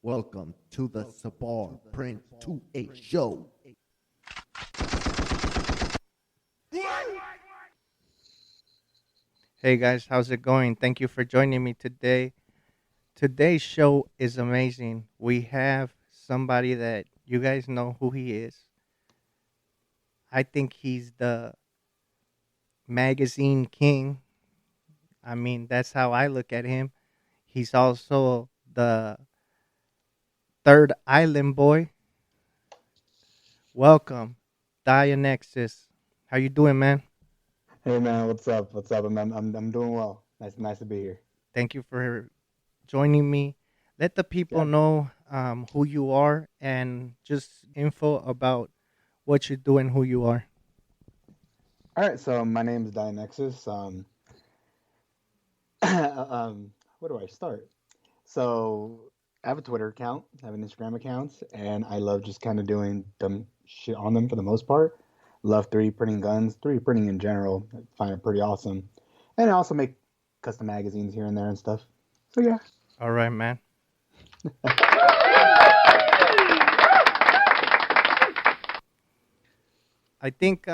Welcome to the SABRPRINTS 2A show. Hey guys, how's it going? Thank you for joining me today. Today's show is amazing. We have somebody that you guys know who he is. I think he's the magazine king. I mean, that's how I look at him. He's also the third island boy. Welcome, Dianexis. How you doing, man? Hey man, what's up? What's up? I'm doing well. Nice to be here. Thank you for joining me. Let the people Yeah. know who you are and just info about what you do and who you are. All right. So my name is Dianexis. Where do I start? So I have a Twitter account, I have an Instagram account, and I love just kind of doing dumb shit on them for the most part. Love 3D printing guns, 3D printing in general. I find it pretty awesome, and I also make custom magazines here and there and stuff. So yeah. All right, man. I think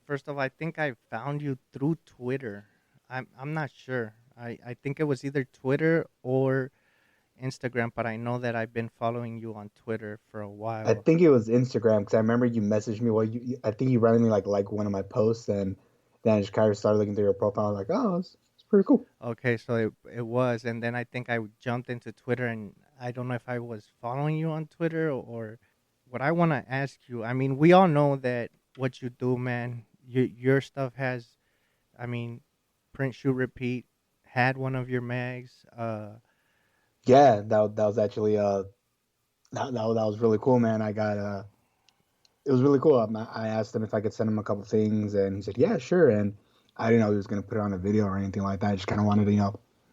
first of all, I think I found you through Twitter. I'm not sure. I think it was either Twitter or Instagram, but I know that I've been following you on Twitter for a I while. think it was Instagram because I remember you messaged me. Well, I think you randomly like one of my posts, and then I just kind of started looking through your profile. Like, oh, it's pretty cool. Okay, so it was, and then I think I jumped into Twitter, and I don't know if I was following you on Twitter or what I want to ask you. I mean, we all know that what you do, man. Your stuff has, I mean, print, shoot, repeat. Had one of your mags. Yeah, that was actually that was really cool, man. I got it was really cool. I asked him if I could send him a couple things, and he said, yeah, sure. And I didn't know he was gonna put it on a video or anything like that. I just kind of wanted to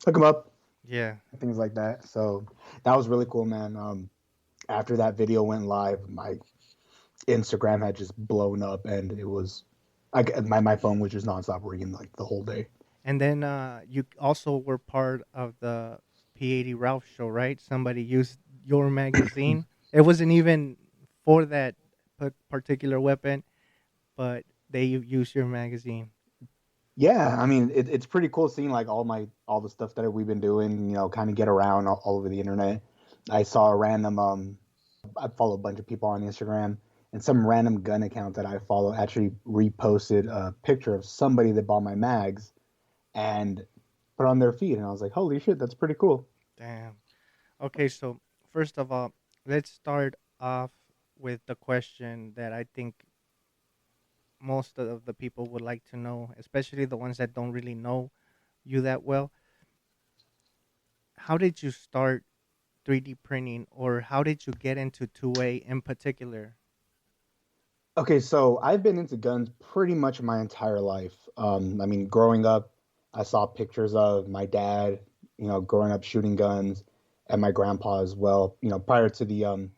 hook him up, Yeah. things like that. So that was really cool, man. After that video went live, my Instagram had just blown up, and it was my phone was just nonstop ringing like the whole day. And then you also were part of the P80 Ralph show, right? Somebody used your magazine. It wasn't even for that particular weapon, but they used your magazine. Yeah, I mean it's pretty cool seeing like all the stuff that we've been doing, kind of get around all over the internet. I saw a random I follow a bunch of people on Instagram, and some random gun account that I follow actually reposted a picture of somebody that bought my mags and put on their feed, and I was like, holy shit, that's pretty cool. Damn. Okay, so first of all, let's start off with the question that I think most of the people would like to know, especially the ones that don't really know you that well. How did you start 3D printing, or how did you get into 2A in particular? Okay, so I've been into guns pretty much my entire life. I mean, growing up, I saw pictures of my dad, growing up shooting guns, and my grandpa as well. Prior to the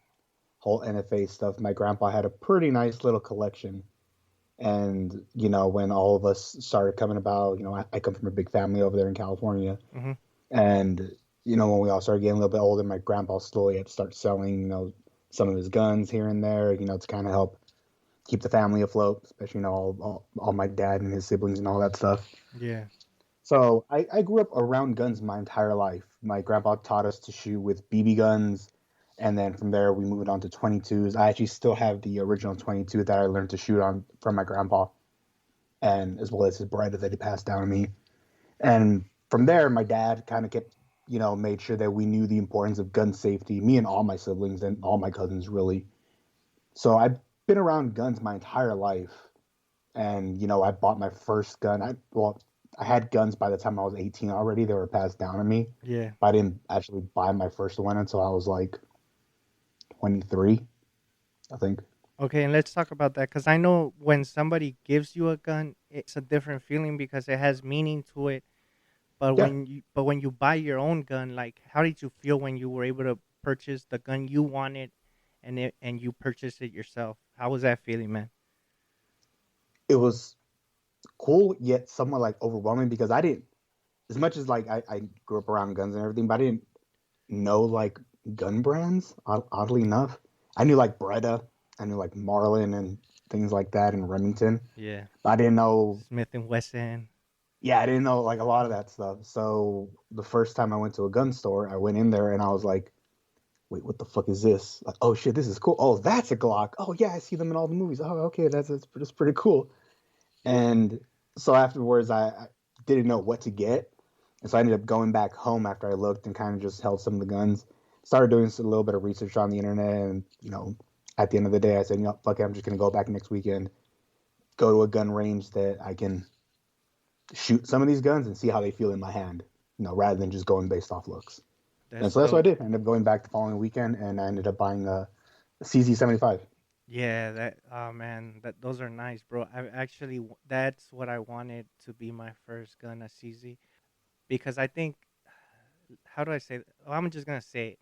whole NFA stuff, my grandpa had a pretty nice little collection. And when all of us started coming about, I come from a big family over there in California, Hmm. and when we all started getting a little bit older, my grandpa slowly had to start selling, some of his guns here and there, to kind of help keep the family afloat, especially all my dad and his siblings and all that stuff. Yeah. So I grew up around guns my entire life. My grandpa taught us to shoot with BB guns, and then from there we moved on to 22s. I actually still have the original 22 that I learned to shoot on from my grandpa, and as well as his Beretta that he passed down to me. And from there, my dad kind of kept, made sure that we knew the importance of gun safety. Me and all my siblings and all my cousins really. So I've been around guns my entire life, and I bought my first gun. I had guns by the time I was 18 already. They were passed down to me, Yeah. but I didn't actually buy my first one until I was like 23, I think. Okay, and let's talk about that because I know when somebody gives you a gun, it's a different feeling because it has meaning to it. But Yeah, when you buy your own gun, like how did you feel when you were able to purchase the gun you wanted, and you purchased it yourself? How was that feeling, man? it was cool yet somewhat like overwhelming because I didn't, as much as like I grew up around guns and everything, but I didn't know like gun brands. Oddly enough, I knew like Beretta, I knew like Marlin and things like that in Remington. Yeah. But I didn't know. Smith and Wesson. Yeah, I didn't know like a lot of that stuff. So the first time I went to a gun store, I went in there and I was like, "Wait, what the fuck is this? Like, oh shit, this is cool. Oh, that's a Glock. Oh yeah, I see them in all the movies. Oh, okay, that's pretty cool." Yeah. And so afterwards, I didn't know what to get. And so I ended up going back home after I looked and kind of just held some of the guns. Started doing a little bit of research on the internet. And, at the end of the day, I said, fuck it, I'm just going to go back next weekend, go to a gun range that I can shoot some of these guns and see how they feel in my hand, rather than just going based off looks. And That's so that's what I dope. did. I ended up going back the following weekend and I ended up buying a CZ75. Yeah, that oh man, that those are nice, bro. I actually that's what I wanted to be my first gun, a CZ, because I think how do I say? I'm just gonna say it.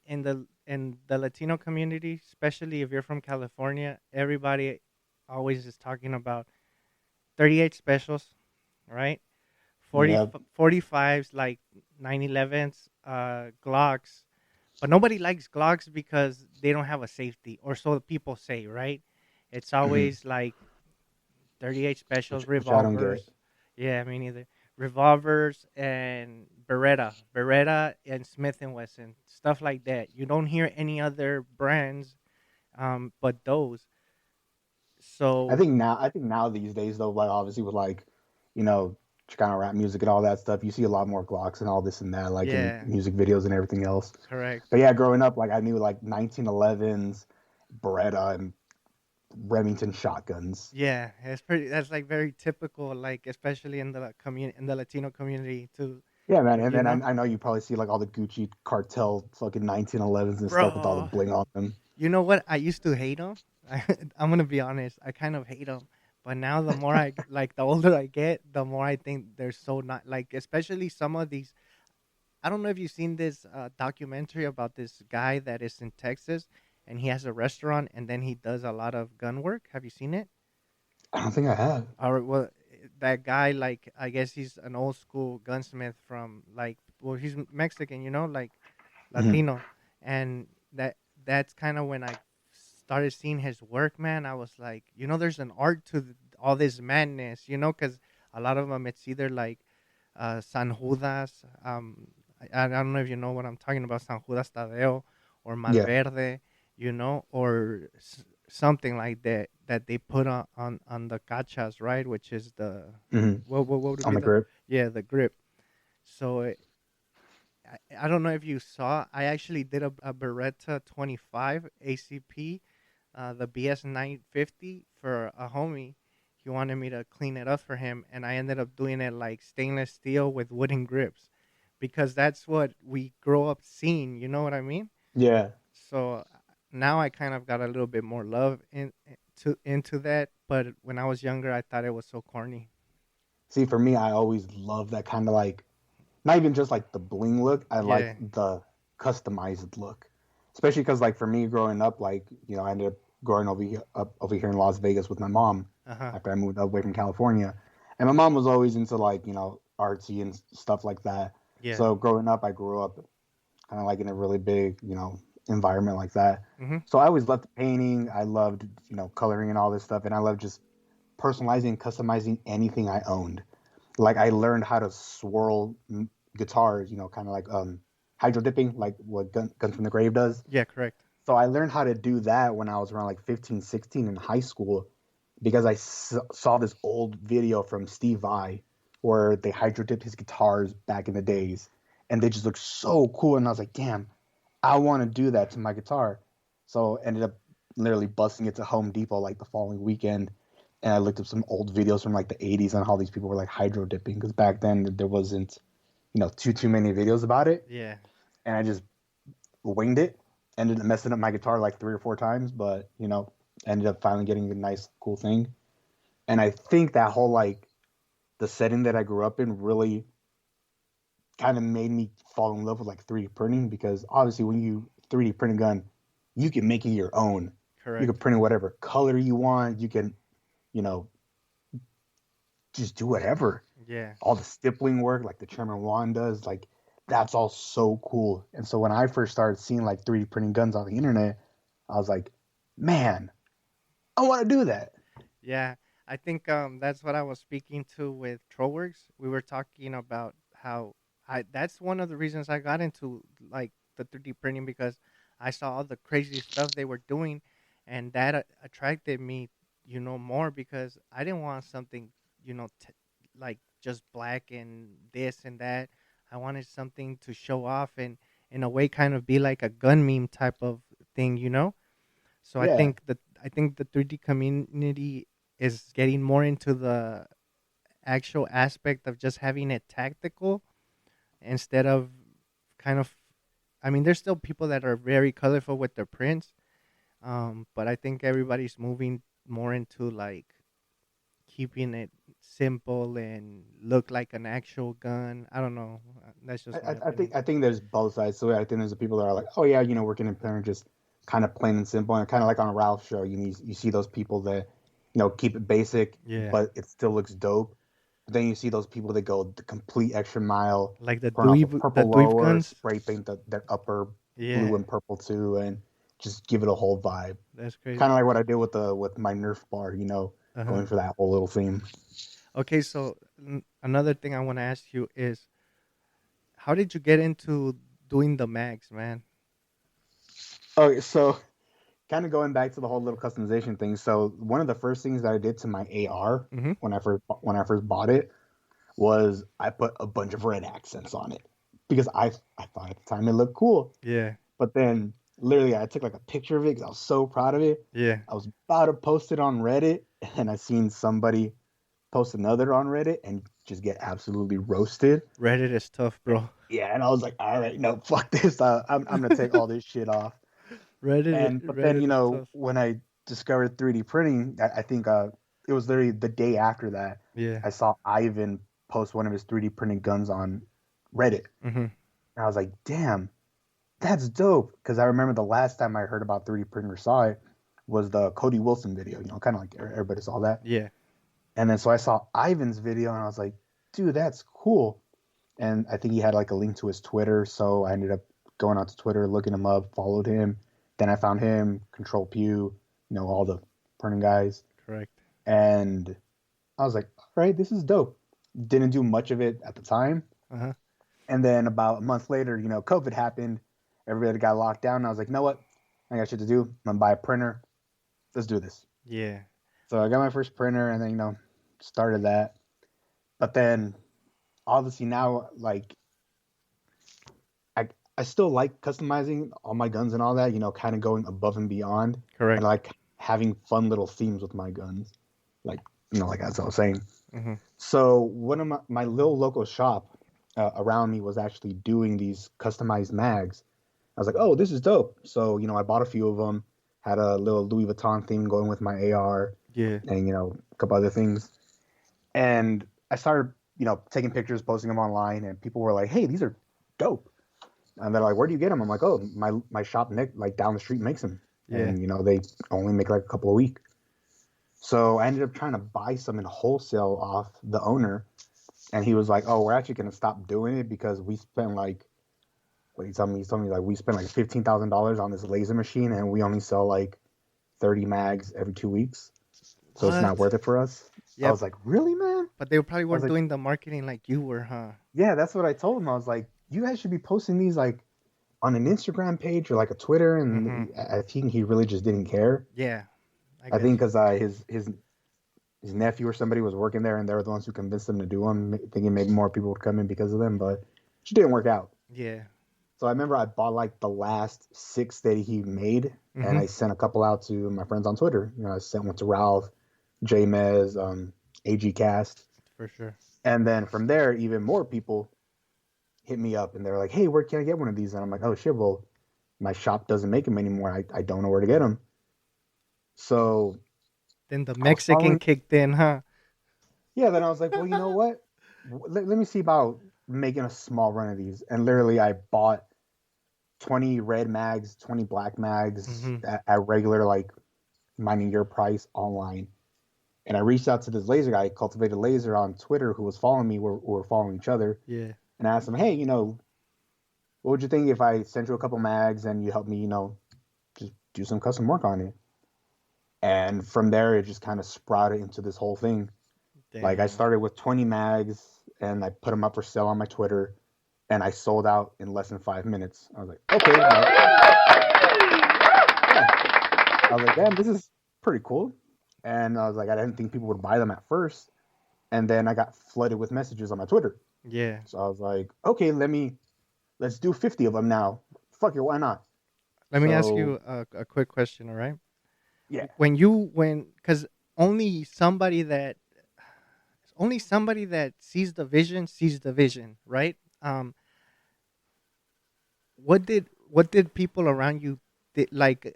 In the Latino community, especially if you're from California, everybody always is talking about 38 specials, right? 40 Yeah. 45s like 911s, Glocks, but nobody likes Glocks because they don't have a safety, or so people say, right? It's Mhm. always like 38 specials, Which I don't get. revolvers. Yeah, me neither. Revolvers and Beretta and Smith and Wesson, stuff like that. You don't hear any other brands, but those. So I think now these days though, like obviously with like, you know, Chicano rap music and all that stuff, you see a lot more Glocks and all this and that, like in yeah, music videos and everything else. correct. But yeah, growing up, like I knew like 1911s, Beretta, and Remington shotguns. Yeah, it's pretty. That's like very typical, like especially in the community, in the Latino community too. Yeah, man. And You then know, I know you probably see like all the Gucci cartel fucking 1911s and stuff with all the bro. bling on them. You know what? I used to hate them. I'm gonna be honest. I kind of hate them. But now, the more I like, the older I get, the more I think they're so not like, especially some of these. I don't know if you've seen this documentary about this guy that is in Texas and he has a restaurant and then he does a lot of gun work. Have you seen it? I don't think I have. Or well, that guy, like, I guess he's an old school gunsmith from like, well, he's Mexican, like Mhm. Latino, and that's kind of when I started seeing his work, man. I was like, there's an art to all this madness, because a lot of them it's either like San Judas, I don't know if you know what I'm talking about, San Judas Tadeo or Yeah. Malverde, or something like that they put on the cachas, right? Which is the what would On be the the grip. yeah, the grip. So I don't know if you saw. I actually did a Beretta 25 ACP, the BS 950 for a homie. He wanted me to clean it up for him, and I ended up doing it like stainless steel with wooden grips, because that's what we grow up seeing. You know what I mean? Yeah. So now I kind of got a little bit more love into that. But when I was younger, I thought it was so corny. See, for me, I always love that kind of like not even just like the bling look. I like Yeah. the customized look, especially because like for me growing up, like I ended up growing up over here in Las Vegas with my mom Uh huh. after I moved away from California, and my mom was always into like artsy and stuff like that. Yeah. So growing up, I grew up kind of like in a really big environment like that. Mhm. So I always loved painting. I loved coloring and all this stuff, and I loved just personalizing, customizing anything I owned. Like I learned how to swirl guitars, kind of like hydro dipping, like what Guns from the Grave does. Yeah. Correct. So I learned how to do that when I was around like 15, 16 in high school because I saw this old video from Steve Vai where they hydro dipped his guitars back in the days and they just looked so cool. And I was like, damn, I want to do that to my guitar. So ended up literally busting it to Home Depot like the following weekend. And I looked up some old videos from like the 80s on how these people were like hydro dipping because back then there wasn't, too many videos about it. Yeah. And I just winged it. Ended up messing up my guitar like 3 or 4 times, but ended up finally getting a nice, cool thing. And I think that whole like the setting that I grew up in really kind of made me fall in love with like 3D printing because obviously when you 3D print a gun, you can make it your own. You can Correct. print it whatever color you want. You can, you know, just do whatever. Yeah. All the stippling work, like the Chairman Juan does, like that's all so cool. And so when I first started seeing like 3D printing guns on the internet, I was like, man, I want to do that. Yeah, I think that's what I was speaking to with Trollworks. We were talking about how I that's one of the reasons I got into like the 3D printing because I saw all the crazy stuff they were doing, and that attracted me, more because I didn't want something, like just black and this and that. I wanted something to show off and in a way kind of be like a gun meme type of thing. So Yeah. I think the 3D community is getting more into the actual aspect of just having it tactical instead of kind of I mean there's still people that are very colorful with their prints, but I think everybody's moving more into like keeping it simple and look like an actual gun. I don't know. That's just my opinion. I think there's both sides to it. I think there's the people that are like, oh yeah, working in print just kind of plain and simple, and kind of like on a Ralph show, you see those people that keep it basic, Yeah. but it still looks dope. But then you see those people that go the complete extra mile, Like burn off a the purple dweeb lower, guns. spray paint their upper blue Yeah. and purple too, and just give it a whole vibe. That's Kind crazy. of like what I did with my Nerf bar, Uh-huh. going for that whole little theme. Okay, so another thing I want to ask you is how did you get into doing the mags, man? Okay, so kind of going back to the whole little customization thing. So one of the first things that I did to my AR Mhm. when I first bought it was I put a bunch of red accents on it because I thought at the time it looked cool. Yeah. But then literally I took like a picture of it because I was so proud of it. Yeah. I was about to post it on Reddit, and I seen somebody post another on Reddit and just get absolutely roasted. Reddit is tough, bro. Yeah, and I was like, all right, no, fuck this. I'm gonna take all this shit off. But then Reddit is tough. when I discovered 3D printing, I think it was literally the day after that Yeah. I saw Ivan post one of his 3D printing guns on Reddit. Mhm. And I was like, damn, that's dope. Because I remember the last time I heard about 3D printing or saw it was the Cody Wilson video, kind of like everybody saw that. Yeah. And then so I saw Ivan's video and I was like, dude, that's cool. And I think he had like a link to his Twitter. So I ended up going out to Twitter, looking him up, followed him. Then I found him, Control Pew, all the printing guys. Correct. And I was like, all right, this is dope. Didn't do much of it at the time. Uh-huh. And then about a month later, COVID happened. Everybody got locked down. And I was like, you know what? I got shit to do. I'm going to buy a printer. Let's do this. Yeah. So I got my first printer and then, started that. But then obviously now, like, I still like customizing all my guns and all that, kind of going above and beyond. Correct. And like having fun little themes with my guns. Like, like as I was saying. Mhm. So one of my little local shop around me was actually doing these customized mags. I was like, oh, this is dope. So, I bought a few of them, had a little Louis Vuitton theme going with my AR Yeah. and, a couple other things. And I started, taking pictures, posting them online, and people were like, hey, these are dope. And they're like, where do you get them? I'm like, oh, my shop like down the street makes them. Yeah. And, they only make like a couple a week. So I ended up trying to buy some in wholesale off the owner. And he was like, oh, we're actually going to stop doing it because we spent like, what he told me? He told me like we spent like $15,000 on this laser machine and we only sell like 30 mags every 2 weeks. So it's not What? worth it for us. I Yeah, was like, really, man? but they probably I was weren't like, doing the marketing like you were, huh? yeah, that's what I told him. I was like, you guys should be posting these like on an Instagram page or like a Twitter. Mhm. And I think he really just didn't care. Yeah. I Guess think you. because his nephew or somebody was working there and they were the ones who convinced him to do them, thinking maybe more people would come in because of them, but it just didn't work out. Yeah. So I remember I bought like the last 6 that he made, and Mhm. I sent a couple out to my friends on Twitter. I sent one to Ralph, J-Mez, AG Cast, For sure. and then from there, even more people hit me up and they're like, "Hey, where can I get one of these?" And I'm like, "Oh shit, well, my shop doesn't make them anymore. I don't know where to get them." So Then the I was Mexican following, kicked in, huh? yeah. Then I was like, "Well, you know what? Let me see about making a small run of these." And literally, I bought 20 red mags, 20 black mags Mhm. at regular, like, minding your price online. And I reached out to this laser guy, Cultivated Laser, on Twitter, who was following me. We're following each other. Yeah. And I asked him, hey, what would you think if I sent you a couple mags and you help me, just do some custom work on it? And from there, it just kind of sprouted into this whole thing. Like I Damn. started with 20 mags and I put them up for sale on my Twitter, and I sold out in less than 5 minutes. I was like, okay, yeah. I was like, damn, this is pretty cool. And I was like, I didn't think people would buy them at first. And then I got flooded with messages on my Twitter. Yeah. So I was like, okay, let's do 50 of them now. Fuck it, why not? Let me ask So you a quick question, all right? yeah. Because only somebody that sees the vision, right? What did people around you like?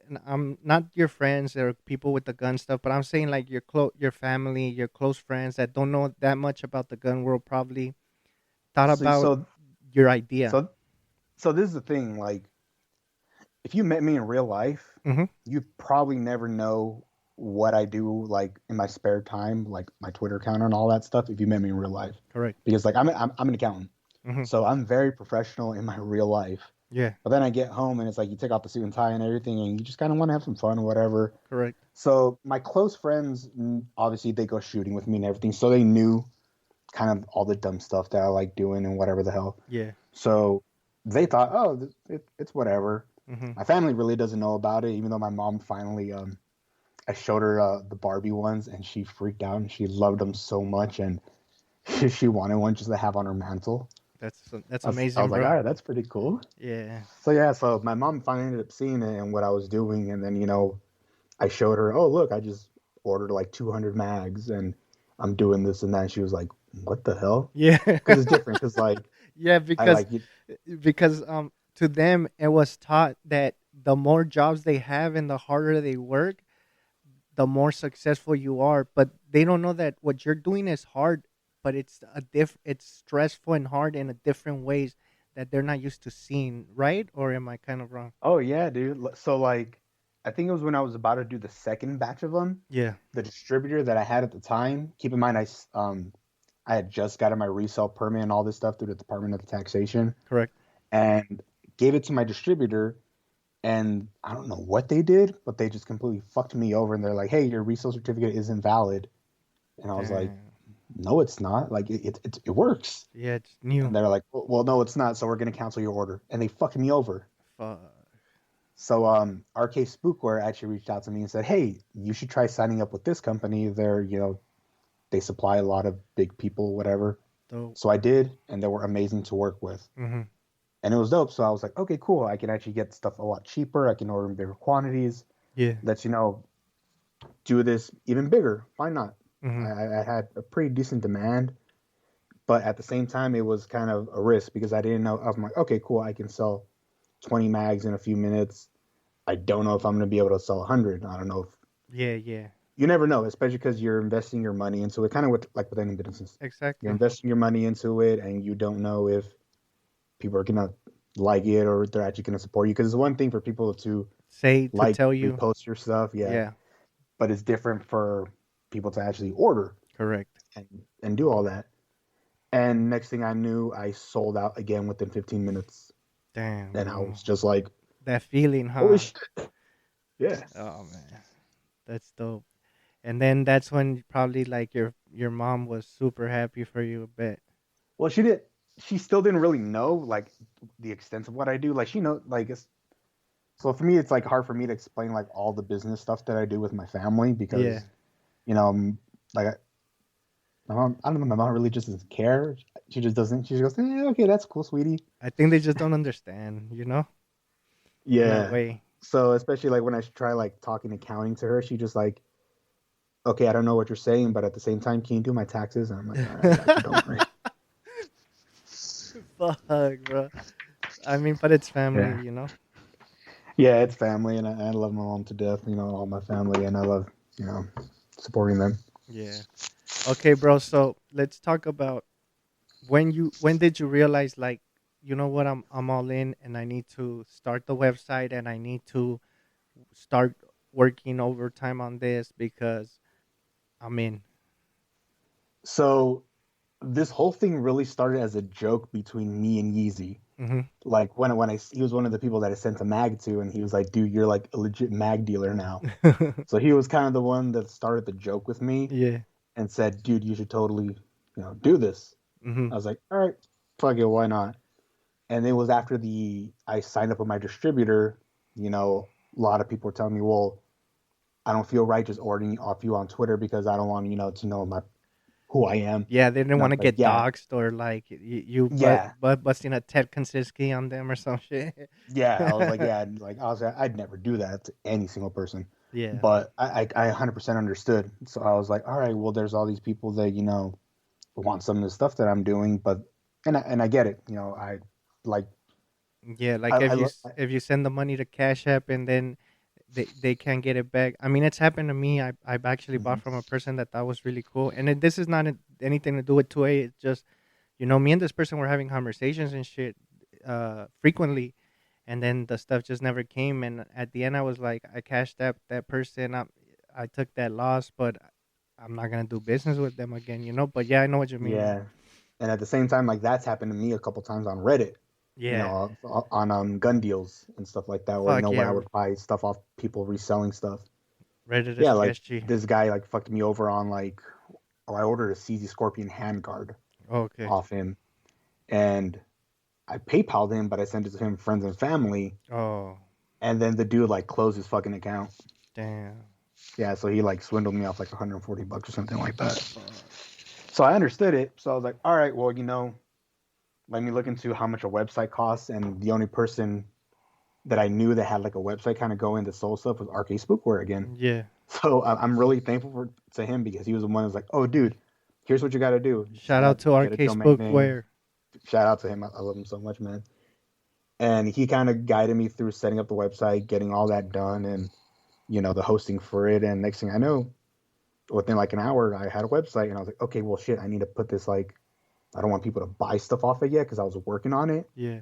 Not your friends or people with the gun stuff, but I'm saying like your family, your close friends that don't know that much about the gun world probably thought So about so your idea. so so this is the thing. Like, if you met me in real life, Mm-hmm. you'd probably never know what I do like in my spare time, like my Twitter account and all that stuff. If you met me in real life, Correct. because like I'm an accountant, Mm-hmm. so I'm very professional in my real life. Yeah. But then I get home and it's like you take off the suit and tie and everything, and you just kind of want to have some fun or whatever. Correct. So my close friends, obviously, they go shooting with me and everything, so they knew kind of all the dumb stuff that I like doing and whatever the hell. Yeah. So they thought, oh, it's whatever. Mm-hmm. My family really doesn't know about it, even though my mom finally, I showed her the Barbie ones, and she freaked out and she loved them so much, and she wanted one just to have on her mantle. That's I amazing, was like, bro. all right, that's pretty cool. Yeah. So yeah, so my mom finally ended up seeing it and what I was doing, and then I showed her, oh look, I just ordered like 200 mags, and I'm doing this and that. And she was like, what the hell? Yeah. Because it's different. Because like Yeah, I like you. because to them it was taught that the more jobs they have and the harder they work, the more successful you are. But they don't know that what you're doing is hard, but it's stressful and hard in a different ways that th're not used to seeing, right? Or am I kind of wrong? Oh yeah, dude. So like, I think it was when I was about to do the second batch of them. Yeah, The distributor that I had at the time. Keep in mind, I had just gotten my resale permit and all this stuff through the Department of Taxation, correct. and gave it to my distributor. And I don't know what they did, but they just completely fucked me over. And they're like, "Hey, your resale certificate isn't valid." And I was like, Damn. "No, it's not. Like it works." Yeah, it's new. And they're like, "Well, no, it's not. So we're gonna cancel your order." And they fucked me over. Fuck. So RK Spookware actually reached out to me and said, "Hey, you should try signing up with this company. They supply a lot of big people, whatever." Dope. So I did, and they were amazing to work with. Mm-hmm. And it was dope. So I was like, okay, cool. I can actually get stuff a lot cheaper. I can order in bigger quantities. Yeah. Let's, do this even bigger. Why not? Mm-hmm. I had a pretty decent demand, but at the same time, it was kind of a risk because I didn't know. I'm like, okay, cool. I can sell 20 mags in a few minutes. I don't know if I'm going to be able to sell 100. I don't know if Yeah, yeah. you never know, especially because you're investing your money into it. Kind of with any business, you're Exactly. investing your money into it, and you don't know if people are gonna like it or they're actually gonna support you. Because it's one thing for people to Say to like tell you. repost your stuff, yeah, Yeah, but it's different for people to actually order correct. and do all that. And next thing I knew, I sold out again within 15 minutes, Damn, and I bro. was just like, That feeling, "Holy huh? shit!" Yeah. Oh man, that's dope. And then that's when probably like your mom was super happy for you a bit. Well, she did. She still didn't really know like the extent of what I do. Like she know like so for me, it's like hard for me to explain like all the business stuff that I do with my family Yeah, because like my mom, I don't know, my mom really just doesn't care. She just doesn't. She just goes, okay, that's cool, sweetie. I think they just don't understand, in that Yeah. way. So especially like when I try like talking accounting to her, she just like, okay, I don't know what you're saying, but at the same time, can you do my taxes? And I'm like, all right, I got you, don't worry. Fuck, bro. I mean, but it's Yeah. family. Yeah, it's family, and I love my mom to death. All my family, and I love you know supporting them. Yeah. Okay, bro. So let's talk about when did you realize like, you know what, I'm all in and I need to start the website and I need to start working overtime on this because I'm in. So this whole thing really started as a joke between me and Yeezy. Mm-hmm. Like he was one of the people that I sent a mag to, and he was like, "Dude, you're like a legit mag dealer now." So he was kind of the one that started the joke with me Yeah. and said, "Dude, you should totally, do this." Mm-hmm. I was like, "All right, fuck it, why not?" And it was after I signed up with my distributor. A lot of people were telling me, "Well, I don't feel right just ordering off you on Twitter because I don't want to know who I am." Yeah, they didn't And I want to was like, get "Yeah, doxxed or like you yeah, busting a Ted Kaczynski on them or some shit. yeah." I was like, "Yeah," like I'd never do that to any single person. Yeah. But I 100% understood. So I was like, all right, well, there's all these people that want some of the stuff that I'm doing, but and I get it. I like Yeah, like I, lo- I if you send the money to Cash App and then they can't get it back. I mean, it's happened to me. I've actually bought mhm. from a person that was really cool, and this is not anything to do with 2A. It's just me and this person were having conversations and shit frequently, and then the stuff just never came. And at the end, I was like, I cashed that person. I took that loss, but I'm not gonna do business with them again. But yeah, I know what you mean, man. Yeah, and at the same time, like that's happened to me a couple times on Reddit. Yeah, On gun deals and stuff like that, where fuck where I yeah, would buy stuff off people reselling stuff. Reddit is Yeah, like sketchy. this guy like fucked me over on like, oh, I ordered a CZ Scorpion handguard Okay. off him, and I PayPal'd him, but I sent it to him friends and family, Oh, and then the dude like closed his fucking account. damn. Yeah, so he like swindled me off like $140 or something like that. Fuck. So I understood it. So I was like, all right, well, let me look into how much a website costs. And the only person that I knew that had like a website kind of go into soul stuff was Arcade Spookware again. Yeah. So I'm really thankful to him because he was the one who was like, oh, dude, here's what you got to do. Shout out to Get a Arcade domain name. Spookware. Shout out to him. I love him so much, man. And he kind of guided me through setting up the website, getting all that done, and the hosting for it. And next thing I know, within like an hour, I had a website, and I was like, okay, well, shit, I need to put this like, I don't want people to buy stuff off it yet because I was working on it. Yeah.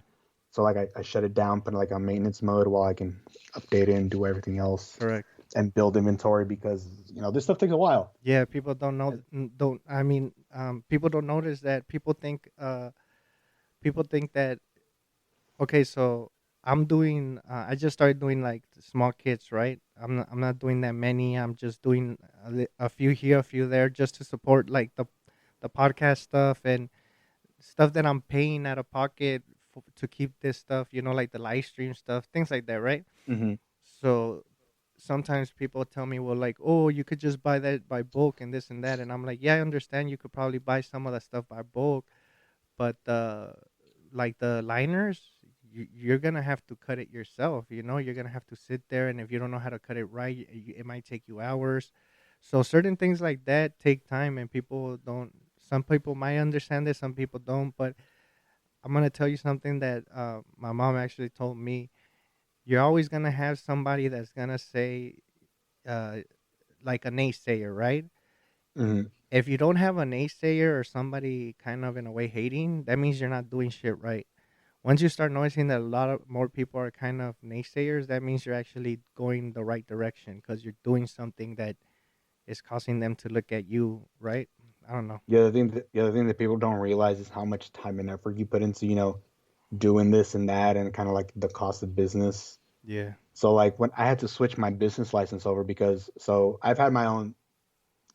So like I shut it down, put it like on maintenance mode while I can update it and do everything else Correct. and build inventory because this stuff takes a while. Yeah, people don't know. Don't I mean? People don't notice that. People think that. Okay, so I'm doing. I just started doing like small kits, right? I'm not doing that many. I'm just doing a few here, a few there, just to support like the podcast stuff and stuff that I'm paying out of pocket to keep this stuff. Like the live stream stuff, things like that, right? Mm-hmm. So sometimes people tell me, well, like, oh, you could just buy that by bulk and this and that. And I'm like, yeah, I understand. You could probably buy some of that stuff by bulk, but like the liners, you're going to have to cut it yourself. You're going to have to sit there. And if you don't know how to cut it right, it might take you hours. So certain things like that take time and some people might understand it, some people don't. But I'm going to tell you something that my mom actually told me. You're always gonna have somebody that's gonna say, uh, like a naysayer, right? Mm-hmm. If you don't have a naysayer or somebody kind of in a way hating, that means you're not doing shit right. Once you start noticing that a lot of more people are kind of naysayers, that means you're actually going the right direction because you're doing something that is causing them to look at you, right? I don't know. The other thing that people don't realize is how much time and effort you put into doing this and that and kind of like the cost of business. Yeah. So like when I had to switch my business license over because I've had my own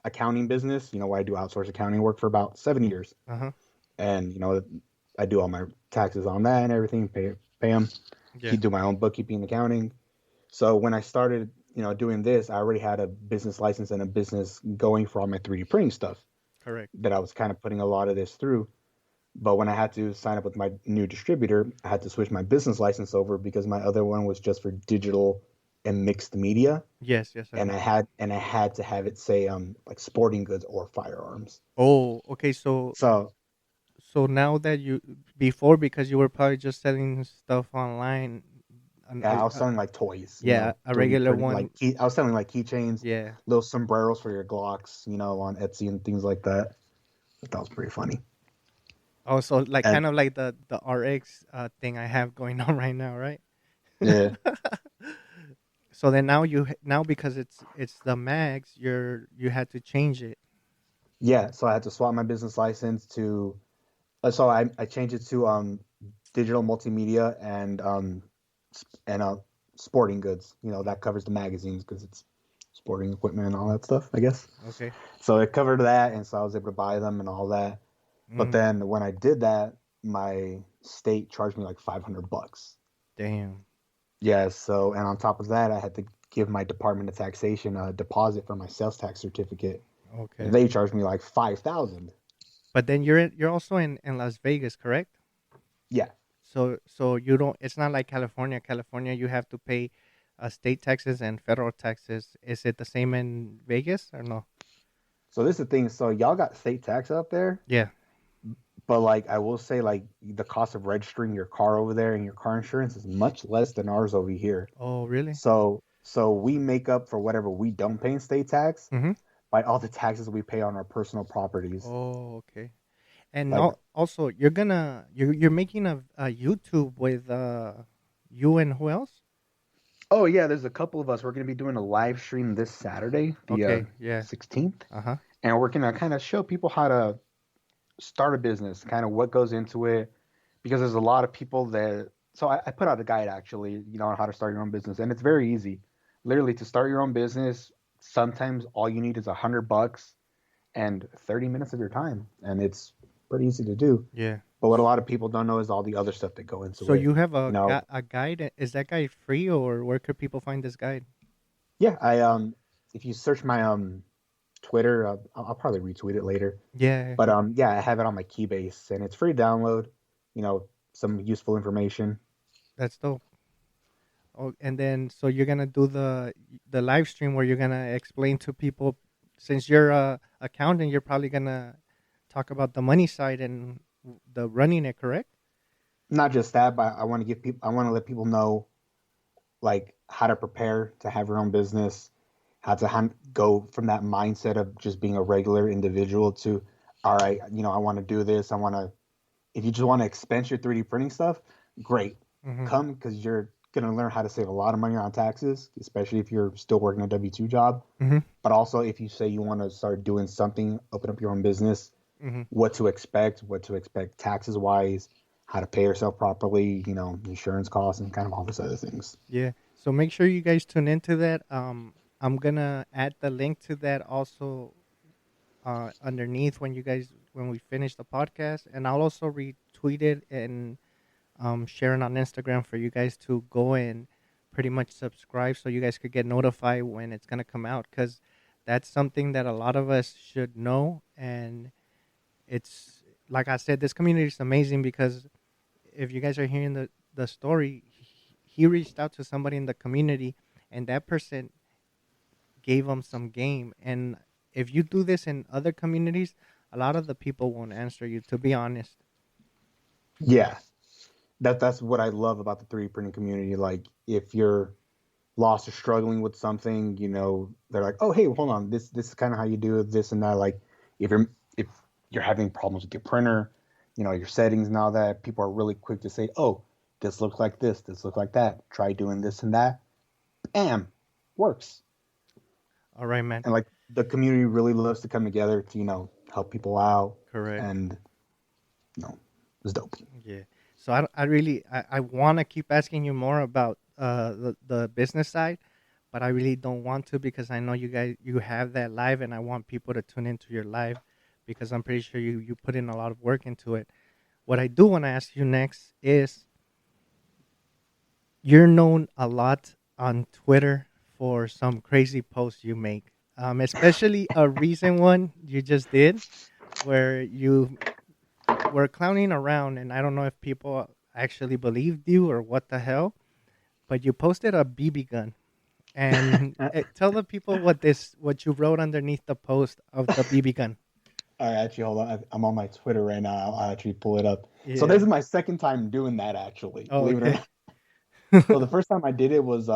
accounting business, where I do outsource accounting work for about 7 years. Uh huh. And I do all my taxes on that and everything, pay them, Yeah. do my own bookkeeping and accounting. So when I started, doing this, I already had a business license and a business going for all my 3D printing stuff Correct. that I was kind of putting a lot of this through. But when I had to sign up with my new distributor, I had to switch my business license over because my other one was just for digital and mixed media, Yes. Yes. I and know. I had to have it say like sporting goods or firearms. Oh. Okay. So So now that before, because you were probably just selling stuff online, and yeah, I was selling like toys, yeah, a 3D regular printing, one. I was selling like keychains, Yeah. little sombreros for your Glocks, on Etsy and things like that. That was pretty funny. Also, like And kind of like the RX thing I have going on right now, right? yeah, So then now because it's the mags, you had to change it. yeah. So I had to swap my business license to. So I changed it to digital multimedia and sporting goods. That covers the magazines because it's sporting equipment and all that stuff, I guess. Okay. So it covered that, and so I was able to buy them and all that. But Mm, then when I did that, my state charged me like $500. damn. Yeah. So, and on top of that, I had to give my Department of Taxation a deposit for my sales tax certificate, and Okay. they charged me like 5,000. But then you're also in Las Vegas, correct? Yeah. So you don't. It's not like California. California, you have to pay state taxes and federal taxes. Is it the same in Vegas or no? So this is the thing. So y'all got state tax up there, Yeah. but like I will say, like the cost of registering your car over there and your car insurance is much less than ours over here. Oh, really? So we make up for whatever we don't pay in state tax Mm-hmm. by all the taxes we pay on our personal properties. Oh, okay. And Like, also, you're making a YouTube with you and who else? oh yeah, there's a couple of us. We're gonna be doing a live stream this Saturday, the Okay. Yeah. 16th, Uh-huh. and we're gonna kind of show people how to start a business, kind of what goes into it, because there's a lot of people that. So I put out a guide actually, on how to start your own business, and it's very easy. Literally, to start your own business, sometimes all you need is $100 and 30 minutes of your time, and it's pretty easy to do. Yeah. But what a lot of people don't know is all the other stuff that go into So it. you have You know, a guide. Is that guide free, or where could people find this guide? yeah. If you search my Twitter, I'll probably retweet it later. Yeah. But yeah, I have it on my Keybase, and it's free to download. Some useful information. That's dope. Oh, and then so you're gonna do the live stream where you're gonna explain to people, since you're a accountant, you're probably gonna talk about the money side and the running it, correct? Not just that, but I want to give people, I want to let people know like how to prepare to have your own business, how to go from that mindset of just being a regular individual to, all right, I want to do this. If you just want to expense your 3D printing stuff, great. Mm-hmm. Come, because you're going to learn how to save a lot of money on taxes, especially if you're still working a W-2 job. Mm-hmm. But also, if you say you want to start doing something, open up your own business, Mm-hmm. what to expect taxes wise, how to pay yourself properly, insurance costs, and kind of all these other things. Yeah. So make sure you guys tune into that. I'm gonna add the link to that also underneath when we finish the podcast, and I'll also retweet it and share it on Instagram for you guys to go and pretty much subscribe so you guys could get notified when it's gonna come out, because that's something that a lot of us should know. And it's like I said, this community is amazing because if you guys are hearing the story, he reached out to somebody in the community, and that person gave him some game. And if you do this in other communities, a lot of the people won't answer you, to be honest. Yeah, that's what I love about the 3D printing community. Like, if you're lost or struggling with something, they're like, oh, hey, hold on, this is kind of how you do this and that. Like, if you're having problems with your printer, your settings and all that, people are really quick to say, oh, this looks like this looks like that. Try doing this and that. Bam, works. All right, man. And like the community really loves to come together to, help people out. Correct. And, it's dope. Yeah. So I really I want to keep asking you more about the business side, but I really don't want to, because I know you have that live, and I want people to tune into your live, because I'm pretty sure you put in a lot of work into it. What I do want to ask you next is, you're known a lot on Twitter for some crazy posts you make, especially a recent one you just did where you were clowning around, and I don't know if people actually believed you or what the hell, but you posted a BB gun. And tell the people what you wrote underneath the post of the BB gun. All right, actually, hold on. I'm on my Twitter right now. I'll actually pull it up. Yeah. So this is my second time doing that, actually. Oh, believe it or okay. not. So the first time I did it was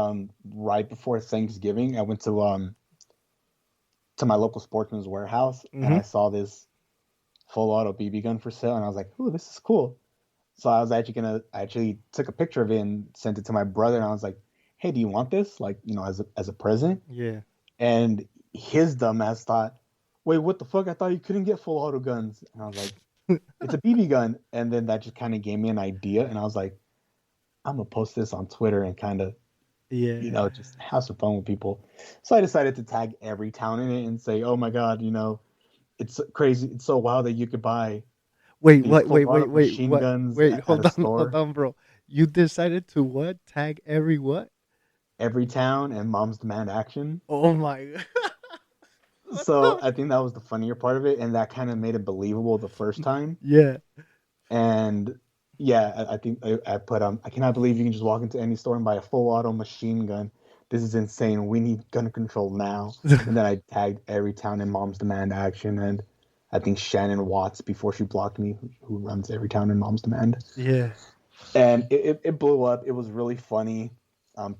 right before Thanksgiving. I went to my local Sportsman's Warehouse, and I saw this full auto BB gun for sale, and I was like, "Ooh, this is cool." So I was actually took a picture of it and sent it to my brother, and I was like, "Hey, do you want this? Like, as a present?" Yeah. And his dumbass thought, "Wait, what the fuck? I thought you couldn't get full auto guns." And I was like, it's a BB gun. And then that just kind of gave me an idea. And I was like, I'm going to post this on Twitter and kind of, Yeah. just have some fun with people. So I decided to tag every town in it and say, oh my God, it's crazy. It's so wild that you could buy Wait, these what? full Wait, auto wait, wait, machine what? guns Wait, at a hold store. on, bro. You decided to what? Tag every what? Every town and Mom's Demand Action. Oh my god. What So the? I think that was the funnier part of it, and that kind of made it believable the first time. Yeah. And yeah, I think I put I cannot believe you can just walk into any store and buy a full auto machine gun. This is insane. We need gun control now. And then I tagged every town in Mom's Demand Action, and I think Shannon Watts before she blocked me, who runs every town in Mom's Demand. Yeah. And it blew up. It was really funny.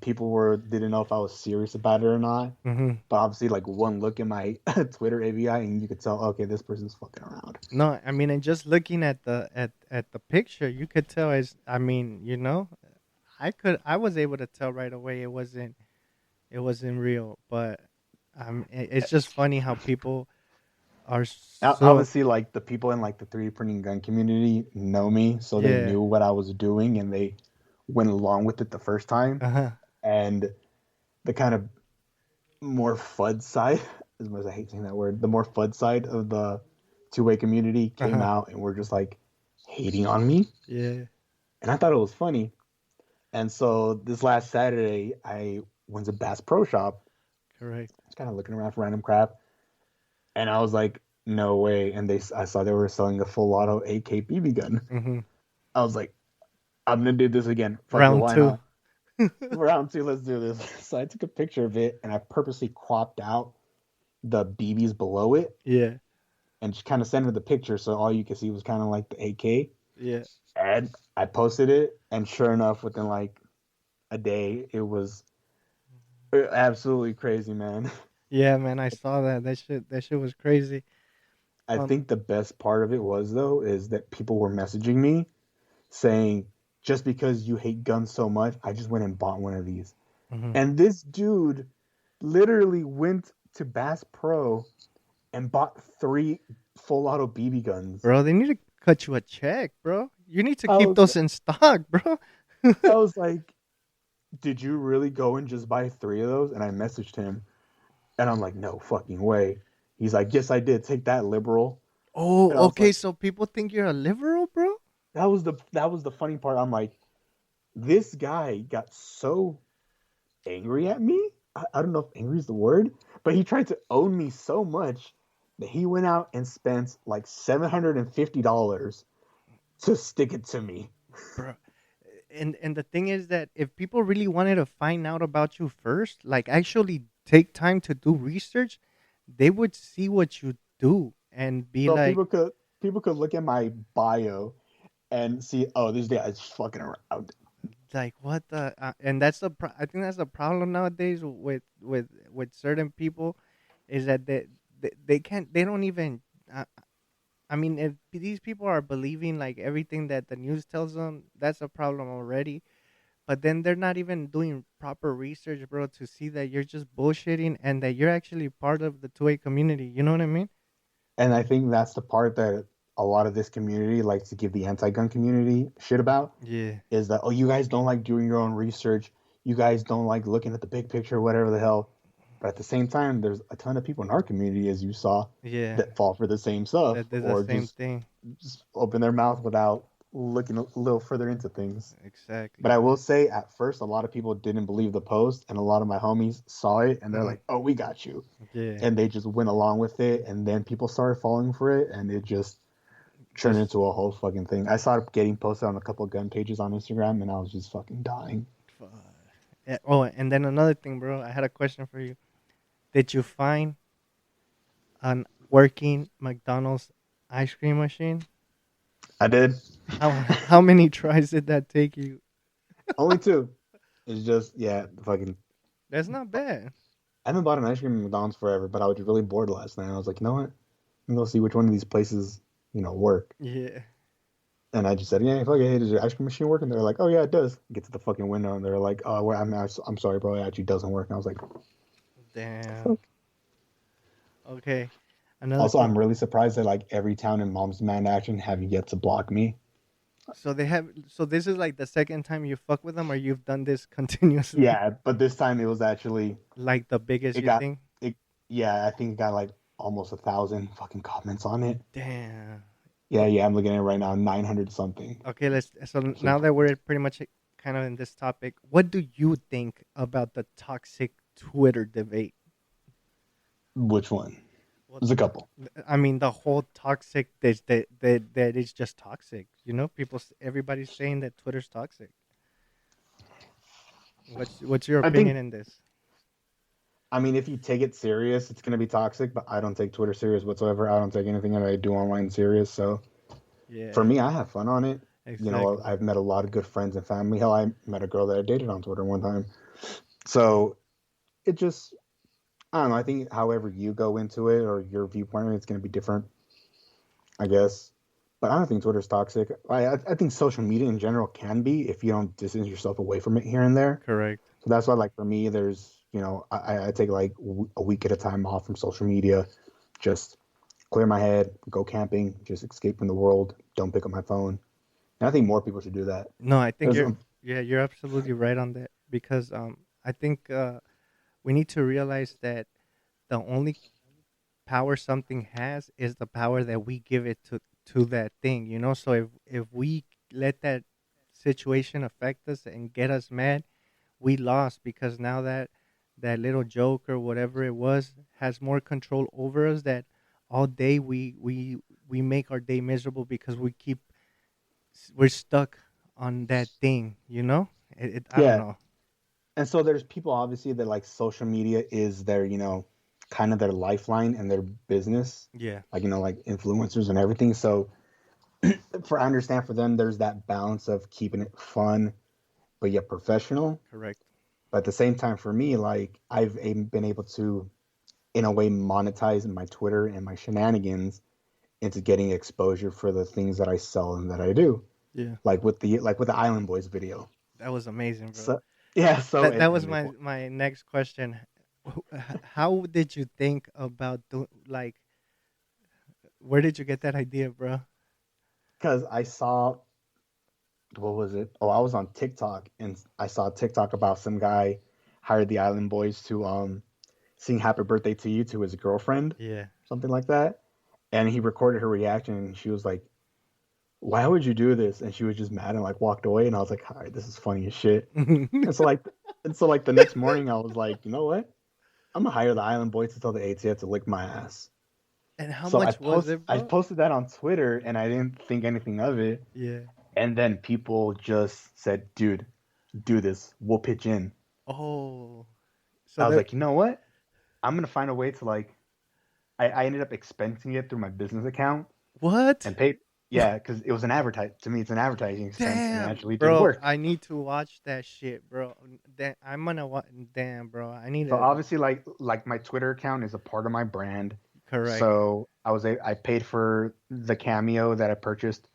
People didn't know if I was serious about it or not. Hmm. But obviously, like one look at my Twitter AVI, and you could tell, okay, this person's fucking around. No, I mean, and just looking at the picture, you could tell. I mean, I was able to tell right away it wasn't real. But it's just funny how people are so Obviously, like the people in like the 3D printing gun community know me, so they yeah. knew what I was doing, and they went along with it the first time. Uh-huh. And the kind of more FUD side, as much as I hate saying that word, the more FUD side of the two-way community came Uh-huh. out and were just like hating on me, Yeah. and I thought it was funny. And so this last Saturday, I went to Bass Pro Shop. Correct. I was kind of looking around for random crap, and I was like, "No way!" And I saw they were selling a full auto AK BB gun. Mm-hmm. I was like, "I'm gonna do this again. Fuck it, Round why two. not? Round two, let's do this." So I took a picture of it, and I purposely cropped out the BBs below it, Yeah. and just kind of centered the picture, so all you could see was kind of like the AK. Yeah. And I posted it, and sure enough, within like a day, it was absolutely crazy, man. Yeah, man, I saw that. That shit was crazy. I Um. think the best part of it was though is that people were messaging me saying, just because you hate guns so much, I just went and bought one of these. Mhm. And this dude literally went to Bass Pro and bought 3 full auto BB guns. Bro, they need to cut you a check, bro. You need to I keep was those in stock, bro. I was like, did you really go and just buy 3 of those? And I messaged him, and I'm like, no fucking way. He's like, yes, I did. Take that, liberal. And I Oh, was okay. like, So people think you're a liberal, bro. that was the funny part. I'm like, this guy got so angry at me. I don't know if angry is the word, but he tried to own me so much that he went out and spent like $750 to stick it to me. Bro. And the thing is that if people really wanted to find out about you first, like actually take time to do research, they would see what you do and be So like, people could look at my bio and see, oh, this guy is fucking around. what the and that's I think that's the problem nowadays with certain people is that they can't they don't even I mean if these people are believing like everything that the news tells them, that's a problem already. But then they're not even doing proper research, bro, to see that you're just bullshitting and that you're actually part of the 2A community. You know what I mean? And I think that's the part that a lot of this community likes to give the anti-gun community shit about, Yeah. is that, oh, you guys don't like doing your own research, you guys don't like looking at the big picture, whatever the hell. But at the same time, there's a ton of people in our community, as you saw, Yeah. that fall for the same stuff, That does the or same just thing. open their mouth without looking a little further into things. Exactly. But I will say, at first, a lot of people didn't believe the post, and a lot of my homies saw it, and they're Hmm. like, "Oh, we got you," Yeah. and they just went along with it, and then people started falling for it, and it just turned Just into a whole fucking thing. I saw it getting posted on a couple of gun pages on Instagram, and I was just fucking dying. fu- oh, and then another thing, bro. I had a question for you. Did you find an working McDonald's ice cream machine? I did. How many tries did that take you? Only 2. It's just, yeah, fucking. That's not bad. I haven't bought an ice cream at McDonald's forever, but I was really bored last night. I was like, you know what? I'm gonna see which one of these places, work. Yeah. And I just said, yeah, fuck it. Hey, does your ice cream machine work? And they're like, oh yeah, it does. Get to the fucking window, and they're like, oh, well, I'm sorry, bro, it actually doesn't work. And I was like, Damn. fuck. Okay. Another Also, thing. I'm really surprised that like every town in Mom's Man Action have yet to block me. So they have. So this is like the second time you fuck with them, or you've done this continuously. Yeah, but this time it was actually Like the biggest it you got think? it. Yeah, I think it got like almost 1,000 fucking comments on it. Damn. Yeah, yeah, I'm looking at it right now, 900 something. Okay, let's. So So now that we're pretty much kind of in this topic, what do you think about the toxic Twitter debate? which one? Well, There's a couple. I mean, the whole toxic that is just toxic. You know, everybody's saying that Twitter's toxic. What's your I think opinion in this? I mean, if you take it serious, it's gonna be toxic. But I don't take Twitter serious whatsoever. I don't take anything that I do online serious. So for Yeah, me, I have fun on it. You know, exactly. I've met a lot of good friends and family. Hell, I met a girl that I dated on Twitter one time. So it just, I don't know. I think however you go into it or your viewpoint, it's gonna be different, I guess. But I don't think Twitter's toxic. I think social media in general can be if you don't distance yourself away from it here and there. Correct. So that's why, like for me, there's I take like a week at a time off from social media, just clear my head, go camping, just escape from the world. Don't pick up my phone. And I think more people should do that. No, I think There's you're absolutely right on that because I think we need to realize that the only power something has is the power that we give it to that thing, you know. So if we let that situation affect us and get us mad, we lost because now that little joke or whatever it was has more control over us. That all day we make our day miserable because we're stuck on that thing, you know. I don't yeah, know. and so there's people obviously that like social media is their kind of their lifeline and their business, Yeah, like like influencers and everything. So I understand for them, there's that balance of keeping it fun but yet professional. correct. But at the same time, for me, like been able to, in a way, monetize my Twitter and my shenanigans into getting exposure for the things that I sell and that I do. Yeah, Like with the Island Boys video. that was amazing, bro. So yeah, so That and was it, my next question. How did you think about like where did you get that idea, bro? because I saw what was it? Oh, I was on TikTok and I saw TikTok about some guy hired the Island Boys to sing "Happy Birthday to You" to his girlfriend, Yeah. something like that, and he recorded her reaction and she was like, why would you do this? And she was just mad and like walked away. And I was like, all right, this is funny as shit. And And so like the next morning, I was like, you know what? I'm gonna hire the Island Boys to tell the ATF to lick my ass. how So I much was post it, I bro? posted that on Twitter, and I didn't think anything of it. Yeah. And then people just said, dude, do this. We'll pitch in. Oh, so I was there. like, you know what? I'm gonna find a way to like. I ended up expensing it through my business account What? and paid. Yeah, because it was an advertise. To me, it's an advertising expense, and it Damn, actually did bro. work. I need to watch that shit, bro. I'm gonna watch. Damn, bro. I need So to. obviously, like my Twitter account is a part of my brand. Correct. So I paid for the cameo that I purchased